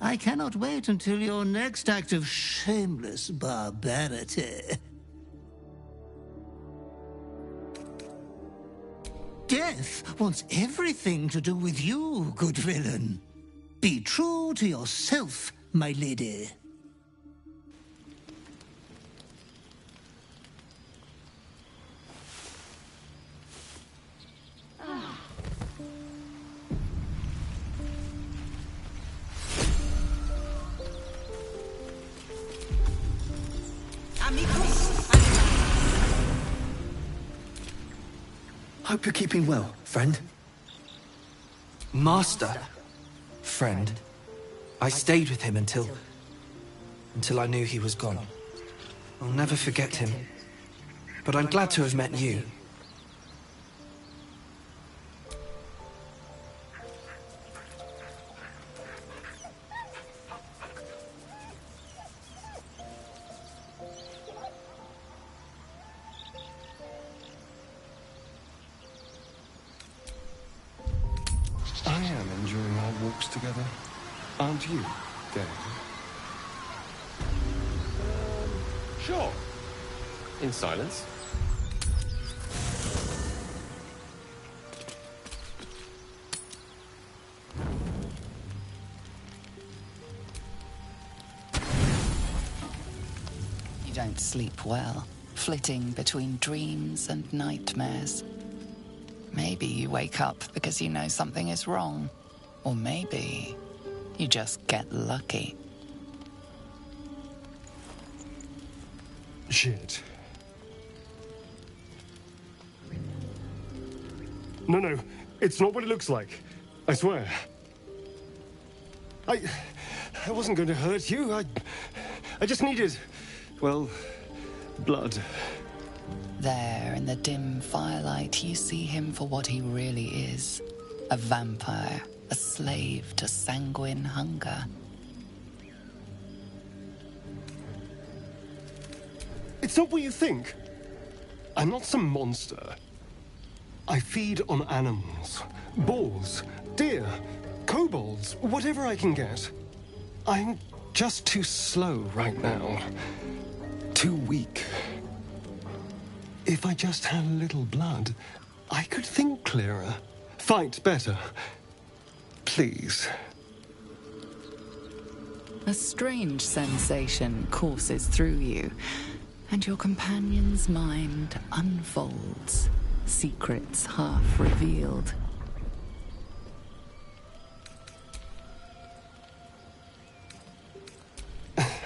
I cannot wait until your next act of shameless barbarity. Death wants everything to do with you, good villain. Be true to yourself, my lady.
Hope you're keeping well, friend. Master. Friend. I stayed with him until I knew he was gone. I'll never forget him. But I'm glad to have met you.
Together, aren't you, Dave?
Sure. In silence.
You don't sleep well, flitting between dreams and nightmares. Maybe you wake up because you know something is wrong. Or maybe you just get lucky.
Shit. No, it's not what it looks like. I swear. I wasn't going to hurt you. I just needed, well, blood.
There, in the dim firelight, you see him for what he really is. A vampire. A slave to sanguine hunger.
It's not what you think. I'm not some monster. I feed on animals, boars, deer, Kobolds, whatever I can get. I'm just too slow right now. Too weak. If I just had a little blood, I could think clearer, fight better. Please.
A strange sensation courses through you, and your companion's mind unfolds, secrets half revealed.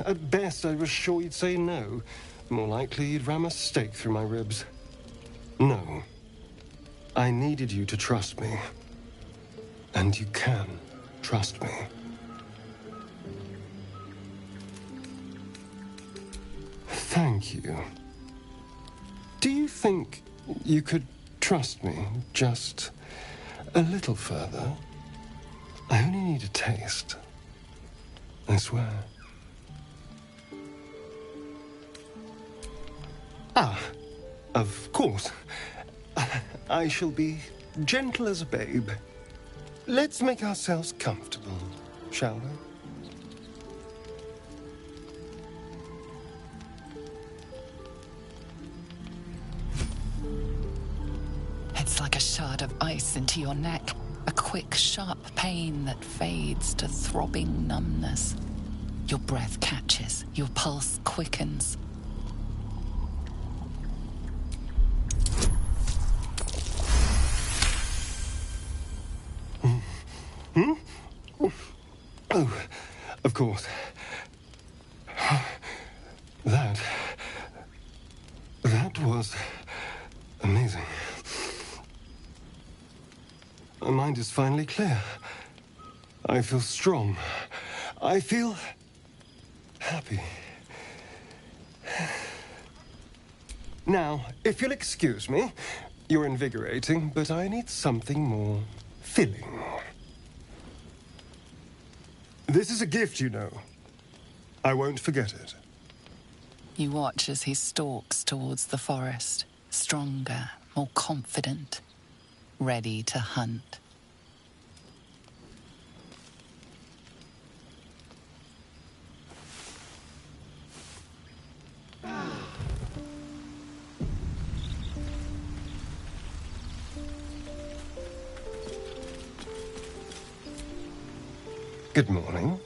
At best, I was sure you'd say no. More likely, you'd ram a stake through my ribs. No. I needed you to trust me. And you can trust me. Thank you. Do you think you could trust me just a little further? I only need a taste. I swear. Ah, of course. I shall be gentle as a babe. Let's make ourselves comfortable, shall we?
It's like a shard of ice into your neck, a quick, sharp pain that fades to throbbing numbness. Your breath catches, your pulse quickens.
Oh, of course. That was amazing. My mind is finally clear. I feel strong. I feel happy. Now, if you'll excuse me, you're invigorating, but I need something more filling. This is a gift, you know. I won't forget it.
You watch as he stalks towards the forest, stronger, more confident, ready to hunt.
Good morning.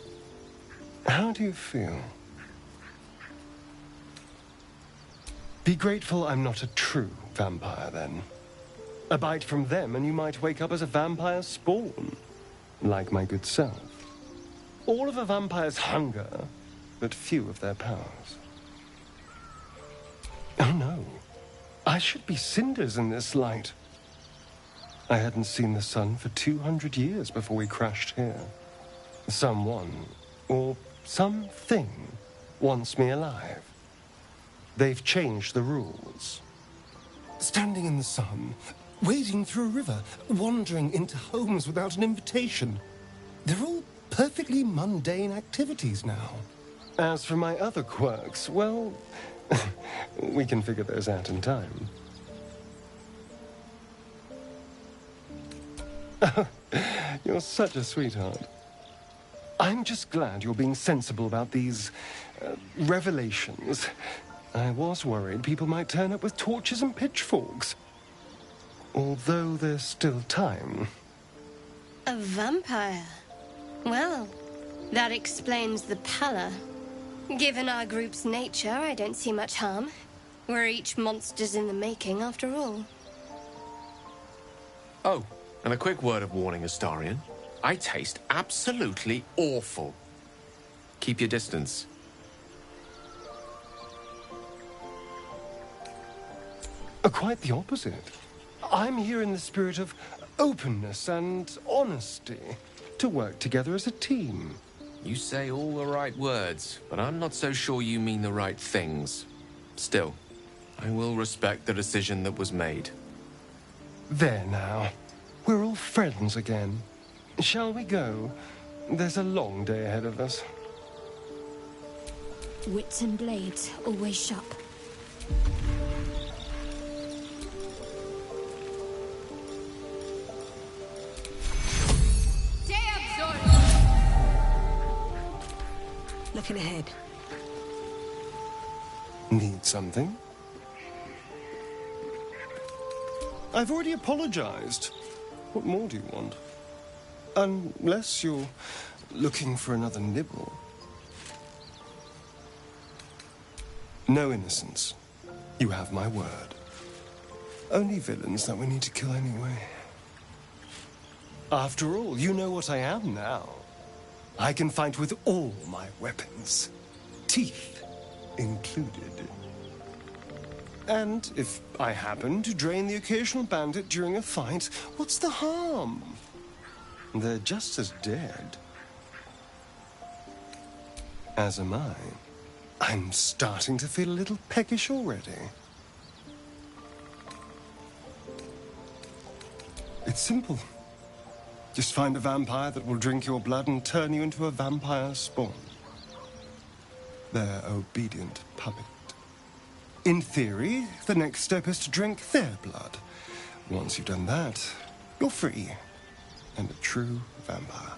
How do you feel? Be grateful I'm not a true vampire, then. A bite from them and you might wake up as a vampire spawn, like my good self. All of a vampire's hunger, but few of their powers. Oh no, I should be cinders in this light. I hadn't seen the sun for 200 years before we crashed here. Someone, or something, wants me alive. They've changed the rules. Standing in the sun, wading through a river, wandering into homes without an invitation. They're all perfectly mundane activities now. As for my other quirks, well, we can figure those out in time. You're such a sweetheart. I'm just glad you're being sensible about these revelations. I was worried people might turn up with torches and pitchforks. Although there's still time.
A vampire? Well, that explains the pallor. Given our group's nature, I don't see much harm. We're each monsters in the making, after all.
Oh, and a quick word of warning, Astarion. I taste absolutely awful. Keep your distance.
Quite the opposite. I'm here in the spirit of openness and honesty, to work together as a team.
You say all the right words, but I'm not so sure you mean the right things. Still, I will respect the decision that was made.
There now. We're all friends again. Shall we go? There's a long day ahead of us.
Wits and blades, always sharp.
Day of
looking ahead.
Need something? I've already apologized. What more do you want? Unless you're looking for another nibble. No innocence. You have my word. Only villains that we need to kill anyway. After all, you know what I am now. I can fight with all my weapons. Teeth included. And if I happen to drain the occasional bandit during a fight, what's the harm? They're just as dead. As am I. I'm starting to feel a little peckish already. It's simple. Just find a vampire that will drink your blood and turn you into a vampire spawn. Their obedient puppet. In theory, the next step is to drink their blood. Once you've done that, you're free. And a true vampire.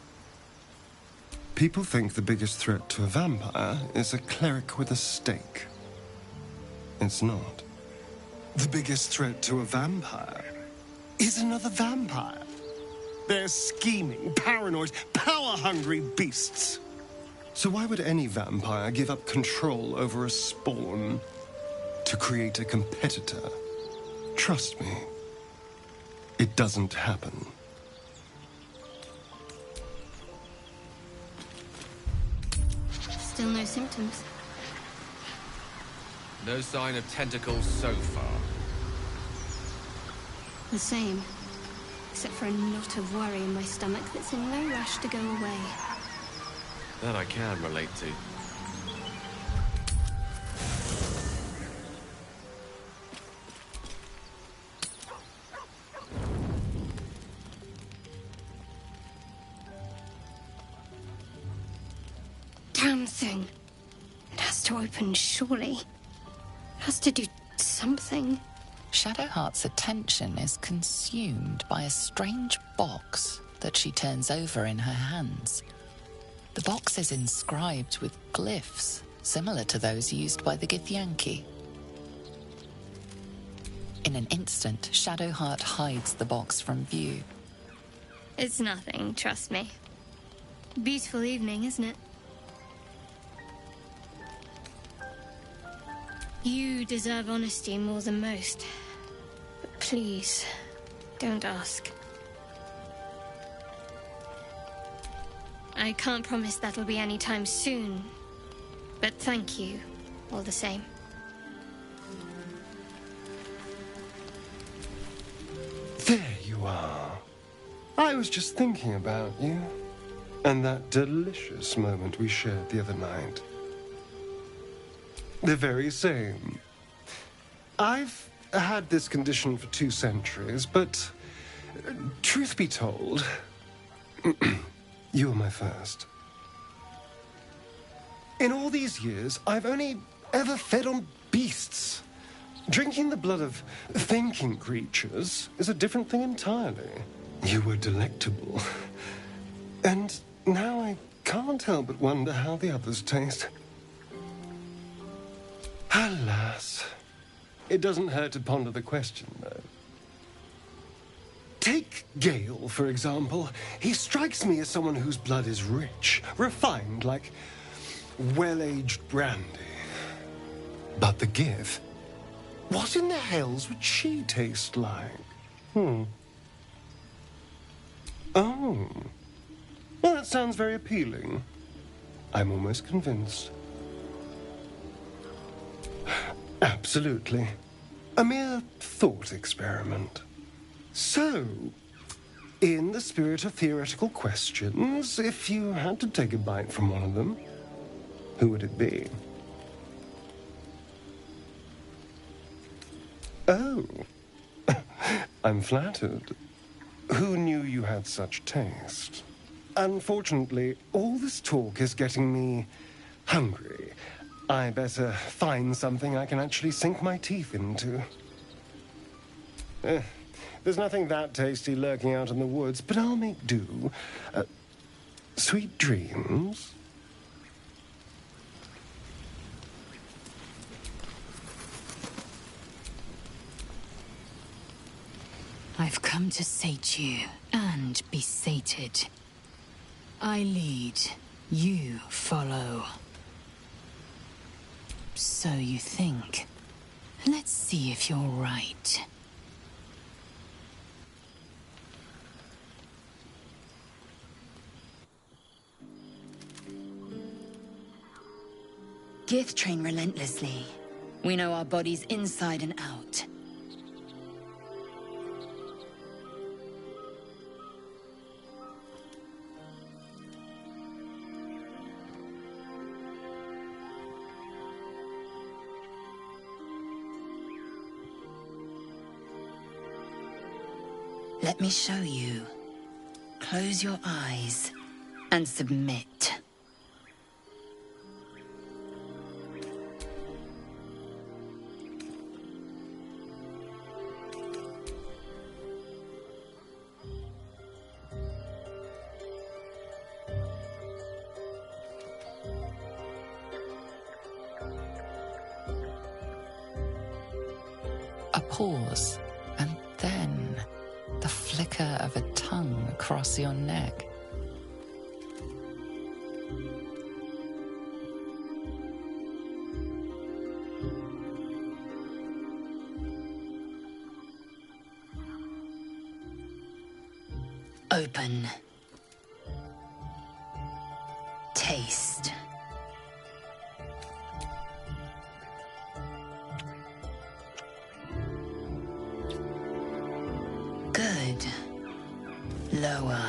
People think the biggest threat to a vampire is a cleric with a stake. It's not. The biggest threat to a vampire is another vampire. They're scheming, paranoid, power-hungry beasts. So why would any vampire give up control over a spawn to create a competitor? Trust me, it doesn't happen.
Still no symptoms.
No sign of tentacles so far.
The same. Except for a knot of worry in my stomach that's in no rush to go away.
That I can relate to.
Damn thing. It has to open, surely. It has to do something.
Shadowheart's attention is consumed by a strange box that she turns over in her hands. The box is inscribed with glyphs similar to those used by the Githyanki. In an instant, Shadowheart hides the box from view.
It's nothing, trust me.
Beautiful evening, isn't it? You deserve honesty more than most. But please, don't ask. I can't promise that'll be any time soon, but thank you, all the same.
There you are. I was just thinking about you, and that delicious moment we shared the other night. The very same. I've had this condition for 2 centuries, but truth be told, you were my first. In all these years, I've only ever fed on beasts. Drinking the blood of thinking creatures is a different thing entirely. You were delectable. And now I can't help but wonder how the others taste. Alas. It doesn't hurt to ponder the question, though. Take Gale, for example. He strikes me as someone whose blood is rich, refined, like well-aged brandy. But the Gith? What in the hells would she taste like? Oh. Well, that sounds very appealing. I'm almost convinced. Absolutely. A mere thought experiment. So, in the spirit of theoretical questions, if you had to take a bite from one of them, who would it be? Oh. I'm flattered. Who knew you had such taste? Unfortunately, all this talk is getting me hungry. I better find something I can actually sink my teeth into. There's nothing that tasty lurking out in the woods, but I'll make do. Sweet dreams.
I've come to sate you, and be sated. I lead, you follow. So you think. Let's see if you're right.
Gith train relentlessly. We know our bodies inside and out. Let me show you. Close your eyes and submit.
A pause, and then the flicker of a tongue across your neck.
Open. Taste. Good. Lower.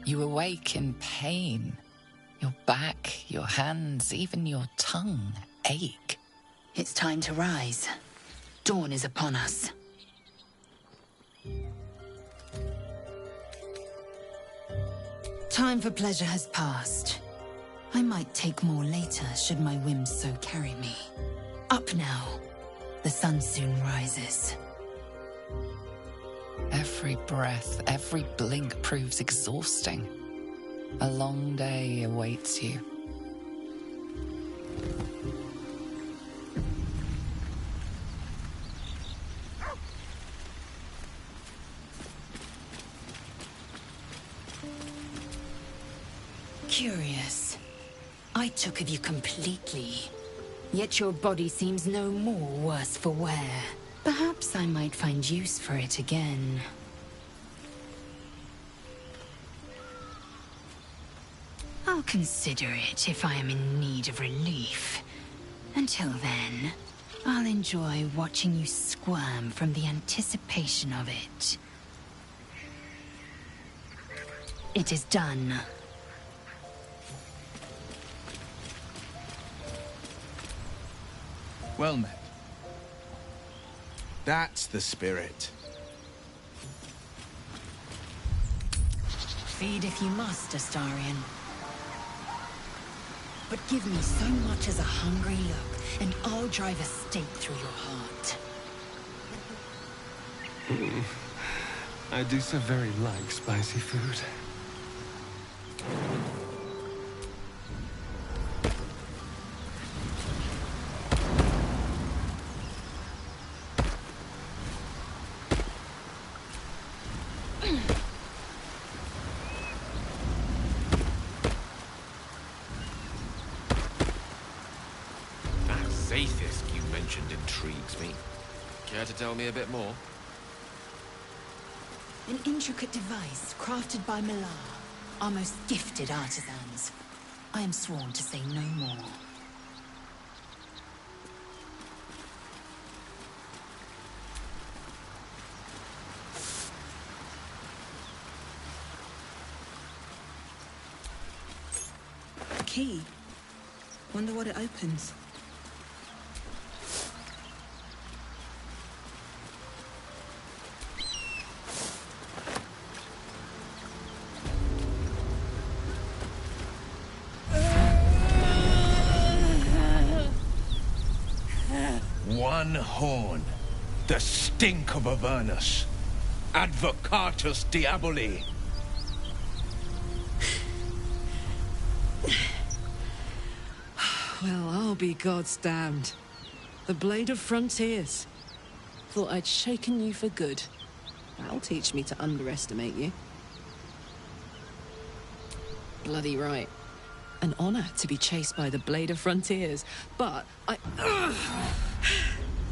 You awake in pain. Your back, your hands, even your tongue ache.
It's time to rise. Dawn is upon us. Time for pleasure has passed. I might take more later, should my whims so carry me. Up now. The sun soon rises.
Every breath, every blink proves exhausting. A long day awaits you.
Curious. I took of you completely. Yet your body seems no more worse for wear. Perhaps I might find use for it again. I'll consider it if I am in need of relief. Until then, I'll enjoy watching you squirm from the anticipation of it. It is done.
Well met. That's the spirit.
Feed if you must, Astarion. But give me so much as a hungry look, and I'll drive a stake through your heart.
I do so very like spicy food.
Intrigues me. Care to tell me a bit more?
An intricate device crafted by Millar, our most gifted artisans. I am sworn to say no more.
A key. Wonder what it opens.
One horn. The stink of Avernus. Advocatus Diaboli.
Well, I'll be God's damned. The Blade of Frontiers. Thought I'd shaken you for good. That'll teach me to underestimate you. Bloody right. An honor to be chased by the Blade of Frontiers, but I...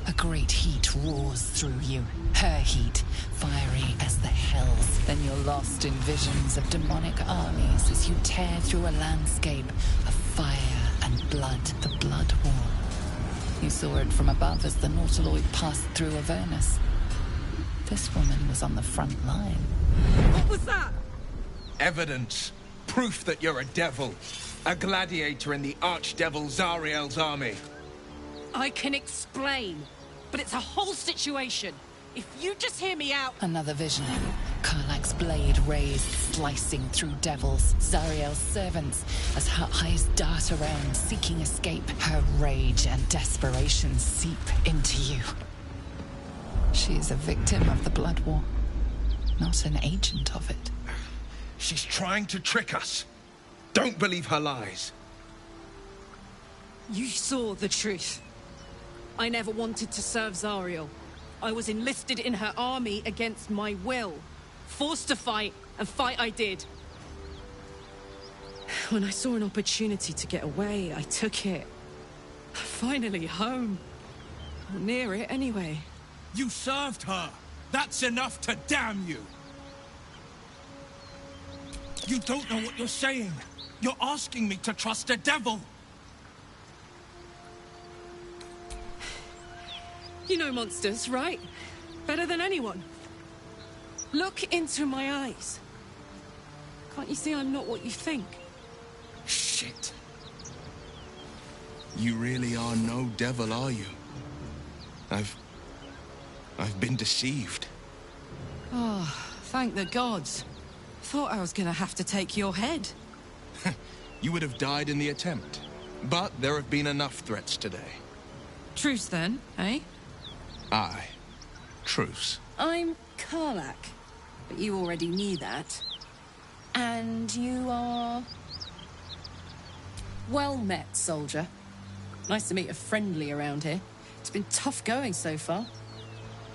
A great heat roars through you. Her heat, fiery as the hells. Then you're lost in visions of demonic armies as you tear through a landscape of fire and blood, the Blood War. You saw it from above as the Nautiloid passed through Avernus. This woman was on the front line.
What was that?
Evidence. Proof that you're a devil. A gladiator in the archdevil Zariel's army.
I can explain, but it's a whole situation. If you just hear me out...
Another vision. Karlach's blade raised, slicing through devils, Zariel's servants, as her eyes dart around, seeking escape. Her rage and desperation seep into you. She is a victim of the Blood War, not an agent of it.
She's trying to trick us. Don't believe her lies.
You saw the truth. I never wanted to serve Zariel. I was enlisted in her army against my will. Forced to fight, and fight I did. When I saw an opportunity to get away, I took it. Finally home. Or near it, anyway.
You served her. That's enough to damn you. You don't know what you're saying. You're asking me to trust a devil.
You know monsters, right? Better than anyone. Look into my eyes. Can't you see I'm not what you think?
Shit. You really are no devil, are you? I've been deceived.
Oh, thank the gods. Thought I was gonna have to take your head.
You would have died in the attempt. But there have been enough threats today.
Truce then, eh?
Aye. Truce.
I'm Karlach, but you already knew that. And you are... Well met, soldier. Nice to meet a friendly around here. It's been tough going so far.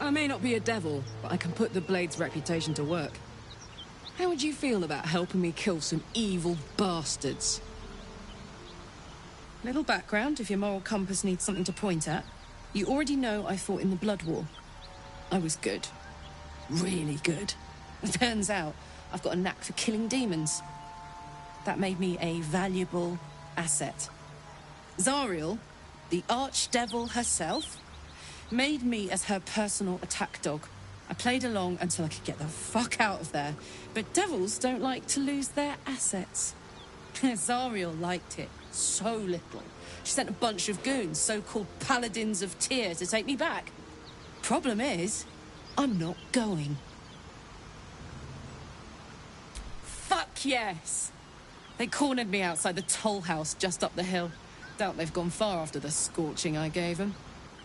I may not be a devil, but I can put the Blade's reputation to work. How would you feel about helping me kill some evil bastards? Little background, if your moral compass needs something to point at. You already know I fought in the Blood War. I was good. Really good. Turns out, I've got a knack for killing demons. That made me a valuable asset. Zariel, the archdevil herself, made me as her personal attack dog. I played along until I could get the fuck out of there. But devils don't like to lose their assets. Zariel liked it so little. She sent a bunch of goons, so-called paladins of Tyr, to take me back. Problem is, I'm not going. Fuck yes! They cornered me outside the toll house just up the hill. Doubt they've gone far after the scorching I gave them.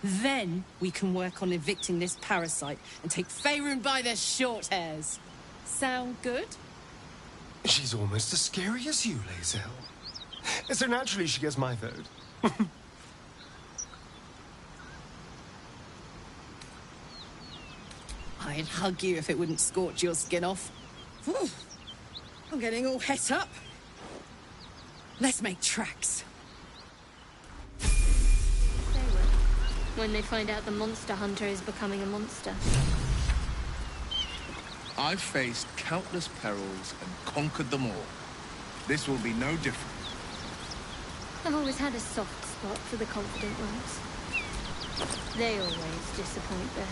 Then we can work on evicting this parasite and take Faerun by their short hairs. Sound good?
She's almost as scary as you, Lae'zel. So naturally she gets my vote.
I'd hug you if it wouldn't scorch your skin off. Whew. I'm getting all het up. Let's make tracks.
They will. When they find out the monster hunter is becoming a monster.
I've faced countless perils and conquered them all. This will be no different.
I've always had a soft spot for the confident ones. They always disappoint there.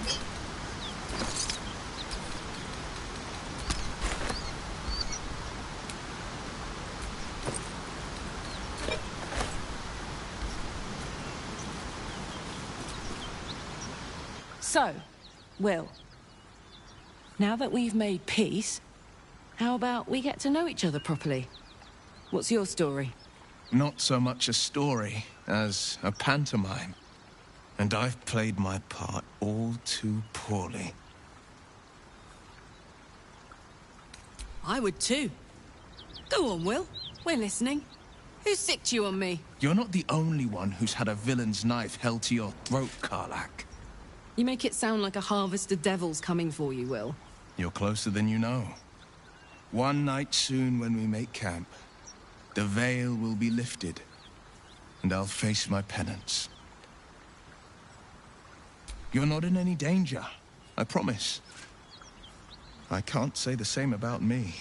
So, Will, now that we've made peace, how about we get to know each other properly? What's your story?
Not so much a story as a pantomime. And I've played my part all too poorly.
I would too. Go on, Will. We're listening. Who sicked you on me?
You're not the only one who's had a villain's knife held to your throat, Karlak.
You make it sound like a harvest of devils coming for you, Will.
You're closer than you know. One night soon when we make camp, the veil will be lifted, and I'll face my penance. You're not in any danger, I promise. I can't say the same about me.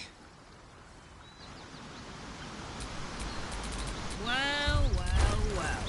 Well, well, well.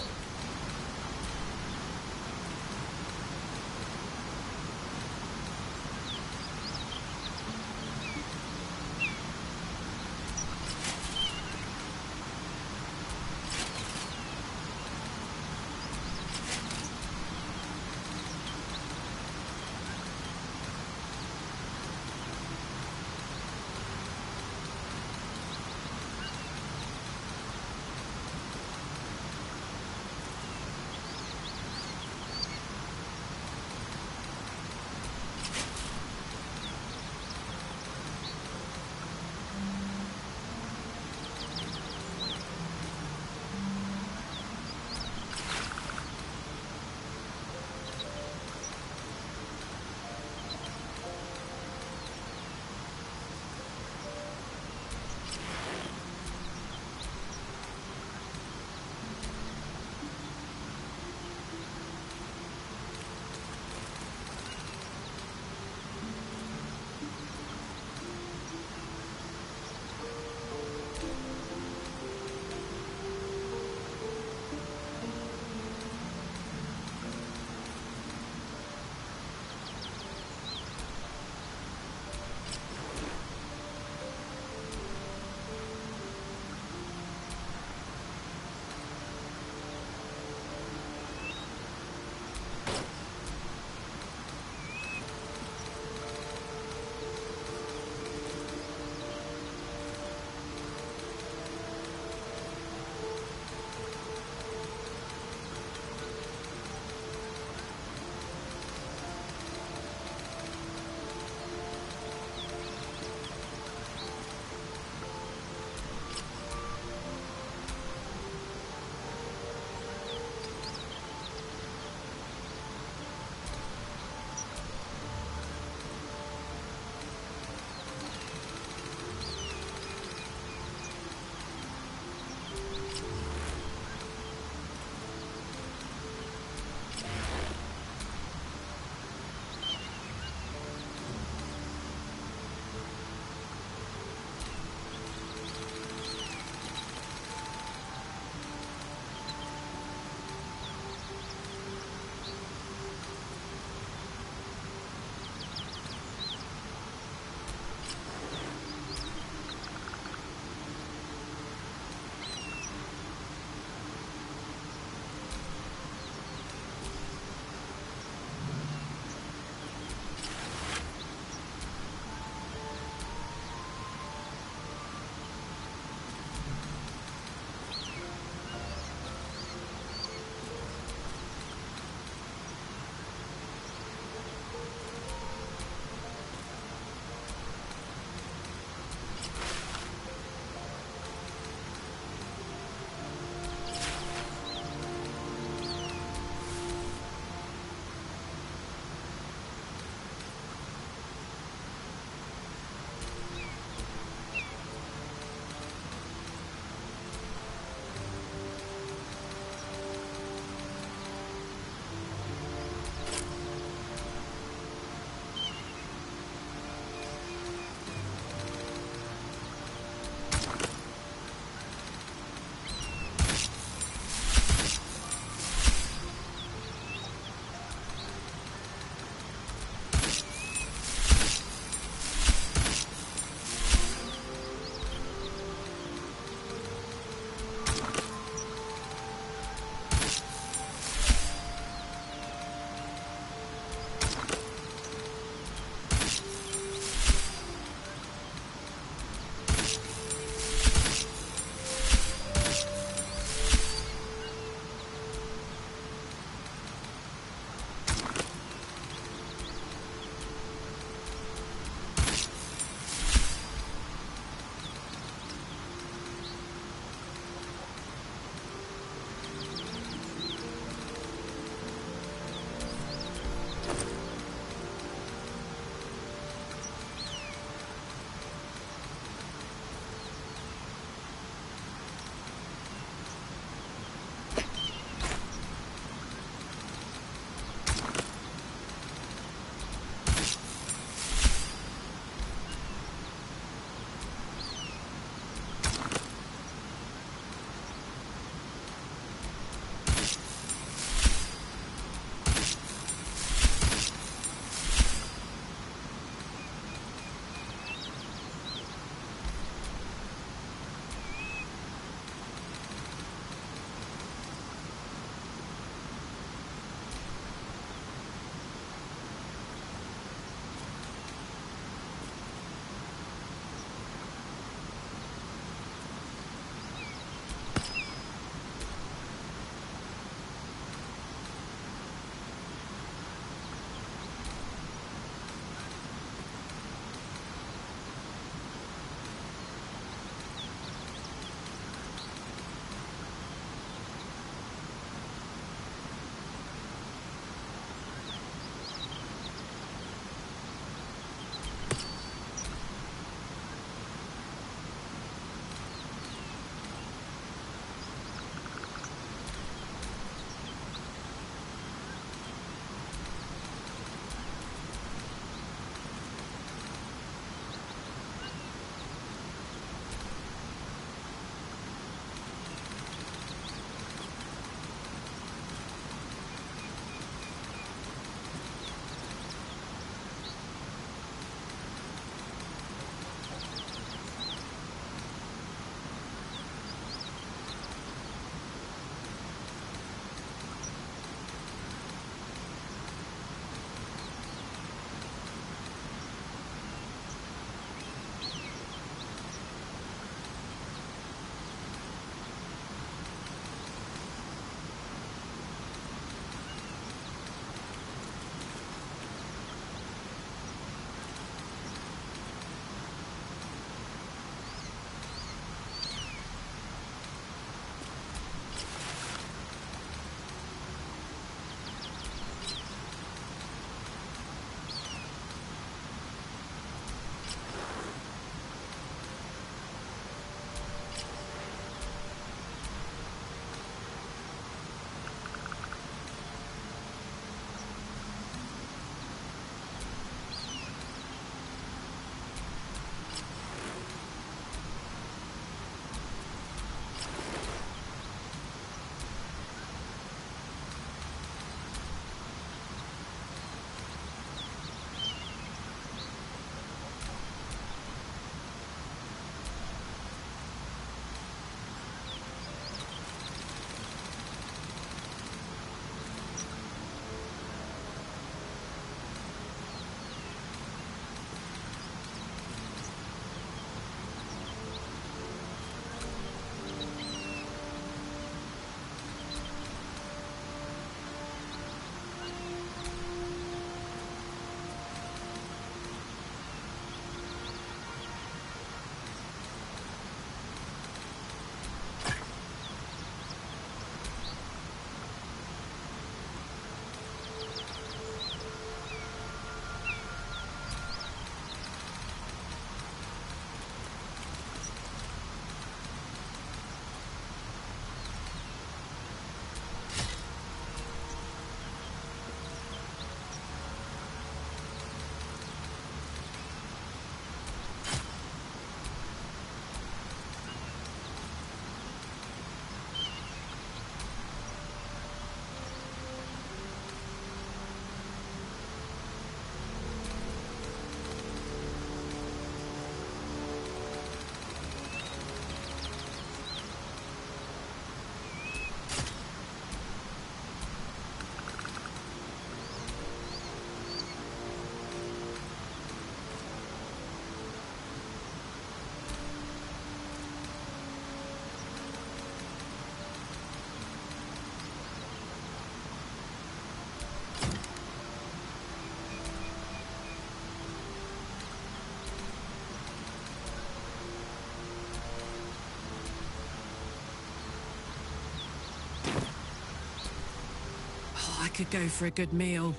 could go for a good meal.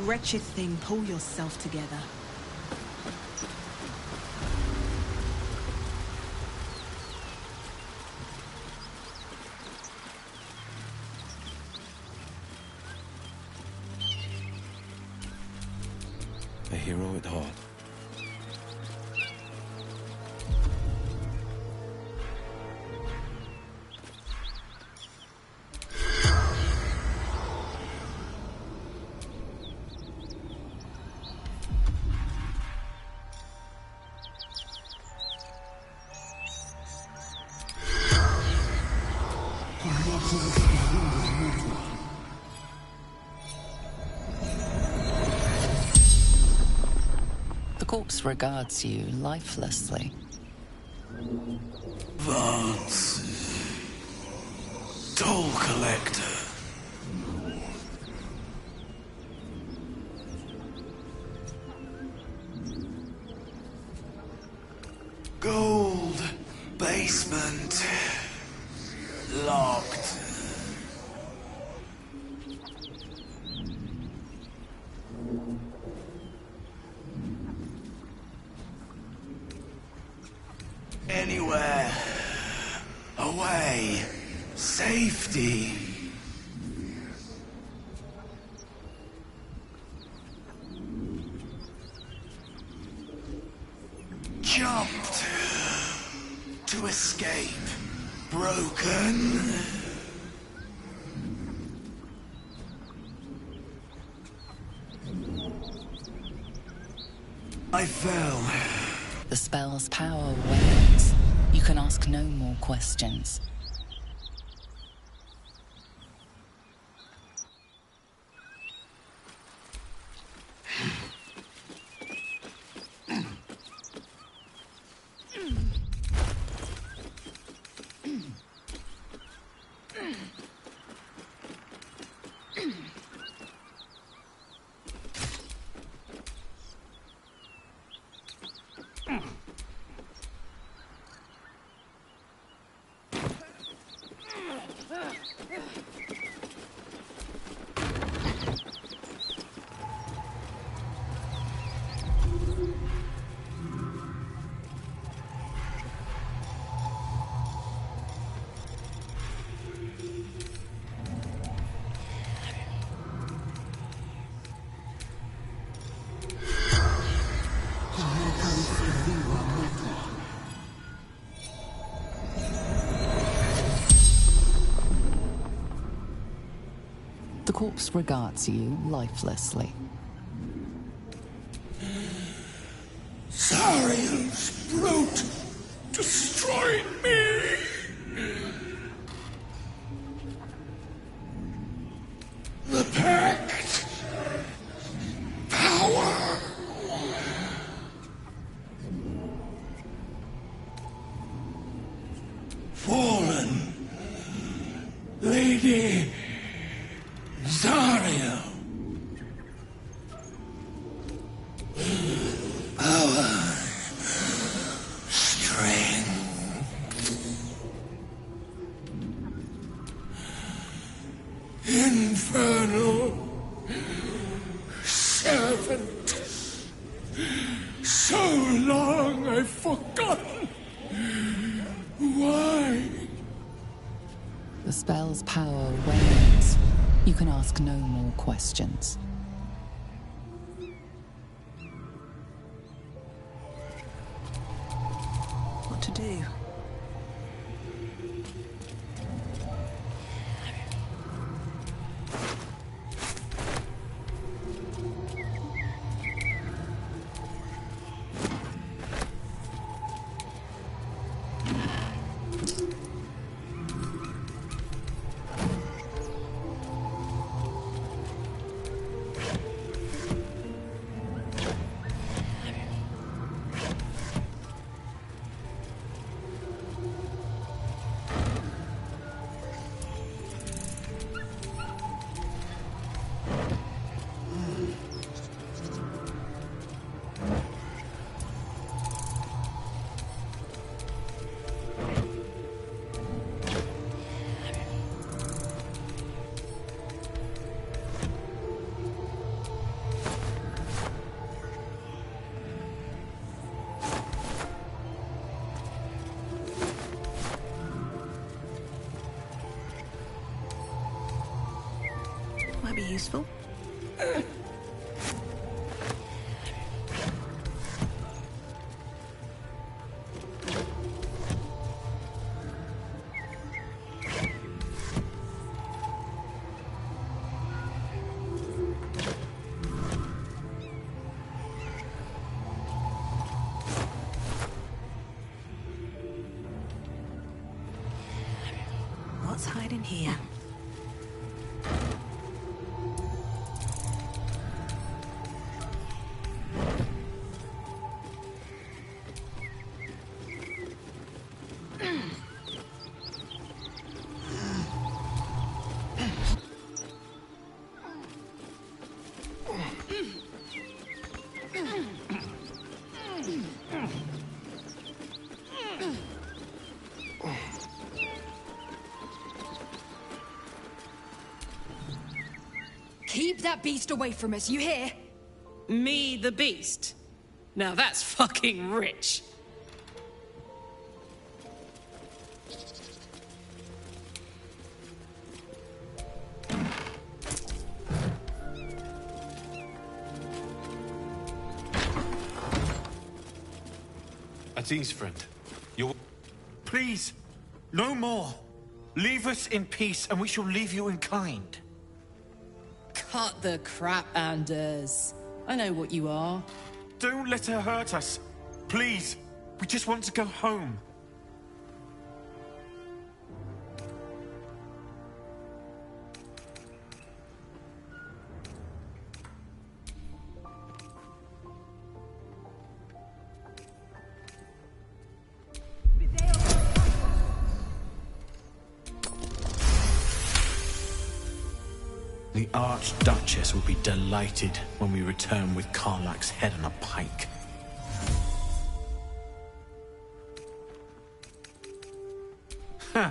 Wretched thing, pull yourself together.
A hero at heart.
The corpse regards you lifelessly.
Vance. Toll collector. Gold basement. Locked. Anywhere. Away. Safety. Jumped. To escape. Broken. I fell.
The spell's power wanes. You can ask no more questions. The corpse regards you lifelessly.
Zariel's brute destroyed me. The pact. Power. Fallen. Lady Zariel. Power. Strength. Infernal servant. So long I've forgotten. Why?
The spell's power wanes. You can ask no more questions.
What to do? might be useful. What's hiding here?
Keep that beast away from us, you hear?
Me, the beast? Now that's fucking rich.
Atine's friend. You're...
Please, no more. Leave us in peace, and we shall leave you in kind.
Cut the crap, Anders. I know what you are.
Don't let her hurt us. Please, we just want to go home. The Archduchess will be delighted when we return with Karlach's head on a pike. Huh.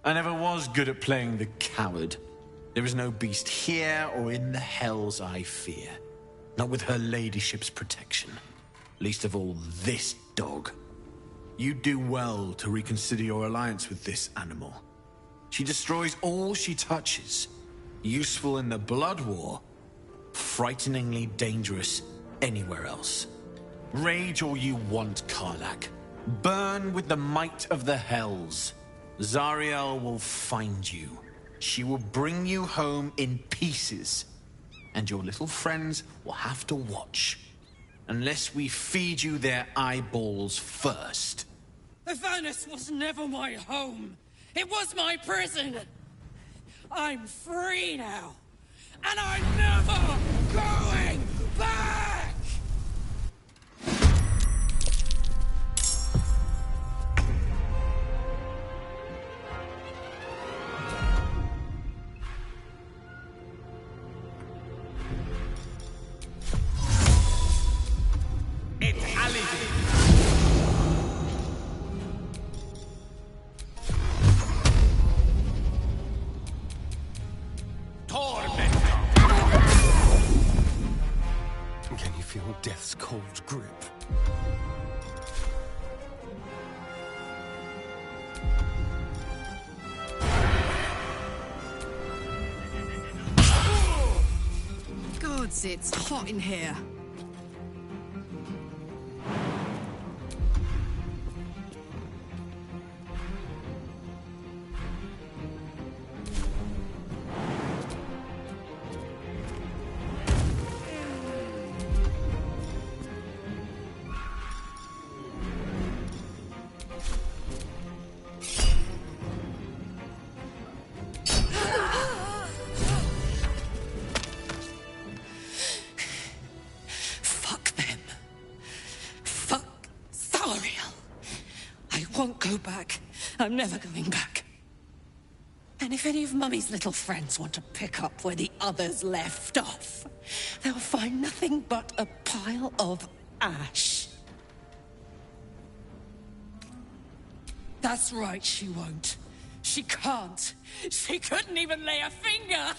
I never was good at playing the coward. There is no beast here or in the hells I fear. Not with her ladyship's protection. Least of all this dog. You do well to reconsider your alliance with this animal. She destroys all she touches. Useful in the blood war, frighteningly dangerous anywhere else. Rage all you want, Karlach. Burn with the might of the hells. Zariel will find you. She will bring you home in pieces. And your little friends will have to watch. Unless we feed you their eyeballs first.
Avernus was never my home. It was my prison. I'm free now, and I'm never going back!
It's Alibi.
Can you feel death's cold grip?
Gods, it's hot in here.
Won't go back. I'm never going back. And if any of Mummy's little friends want to pick up where the others left off, they'll find nothing but a pile of ash. That's right, she won't. She can't. She couldn't even lay a finger.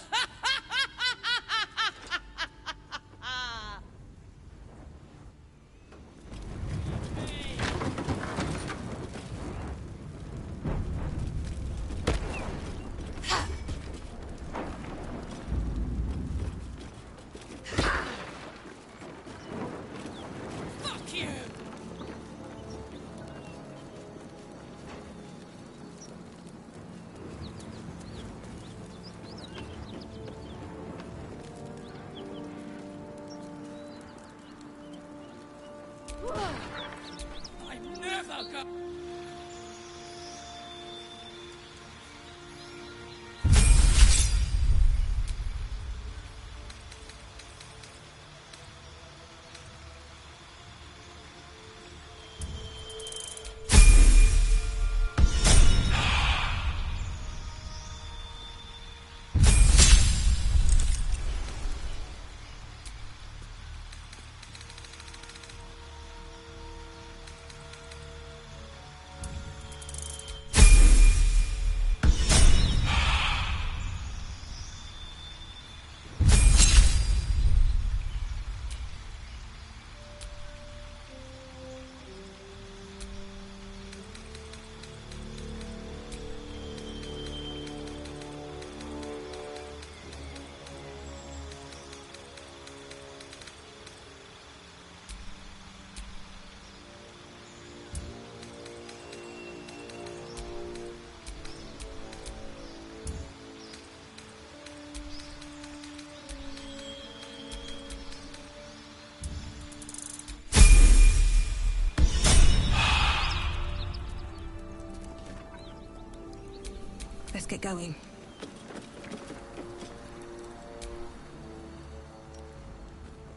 get going.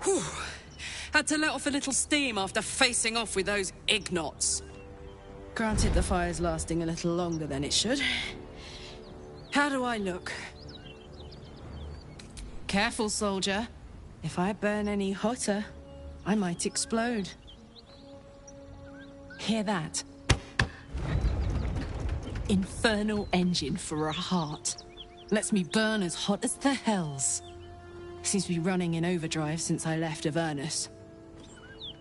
Whew. Had to let off a little steam after facing off with those ignots. Granted, the fire's lasting a little longer than it should. How do I look? Careful, soldier. If I burn any hotter, I might explode. Hear that? Infernal engine for a heart. Lets me burn as hot as the hells. Seems to be running in overdrive since I left Avernus.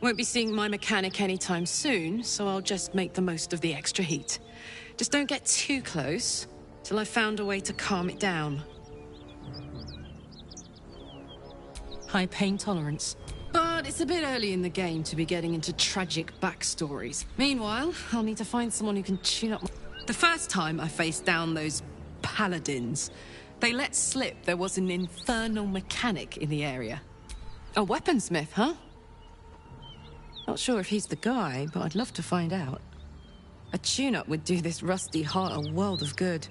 Won't be seeing my mechanic anytime soon, so I'll just make the most of the extra heat. Just don't get too close, till I've found a way to calm it down. High pain tolerance. But it's a bit early in the game to be getting into tragic backstories. Meanwhile, I'll need to find someone who can tune up my... The first time I faced down those paladins, they let slip there was an infernal mechanic in the area. A weaponsmith, huh? Not sure if he's the guy, but I'd love to find out. A tune-up would do this rusty heart a world of good.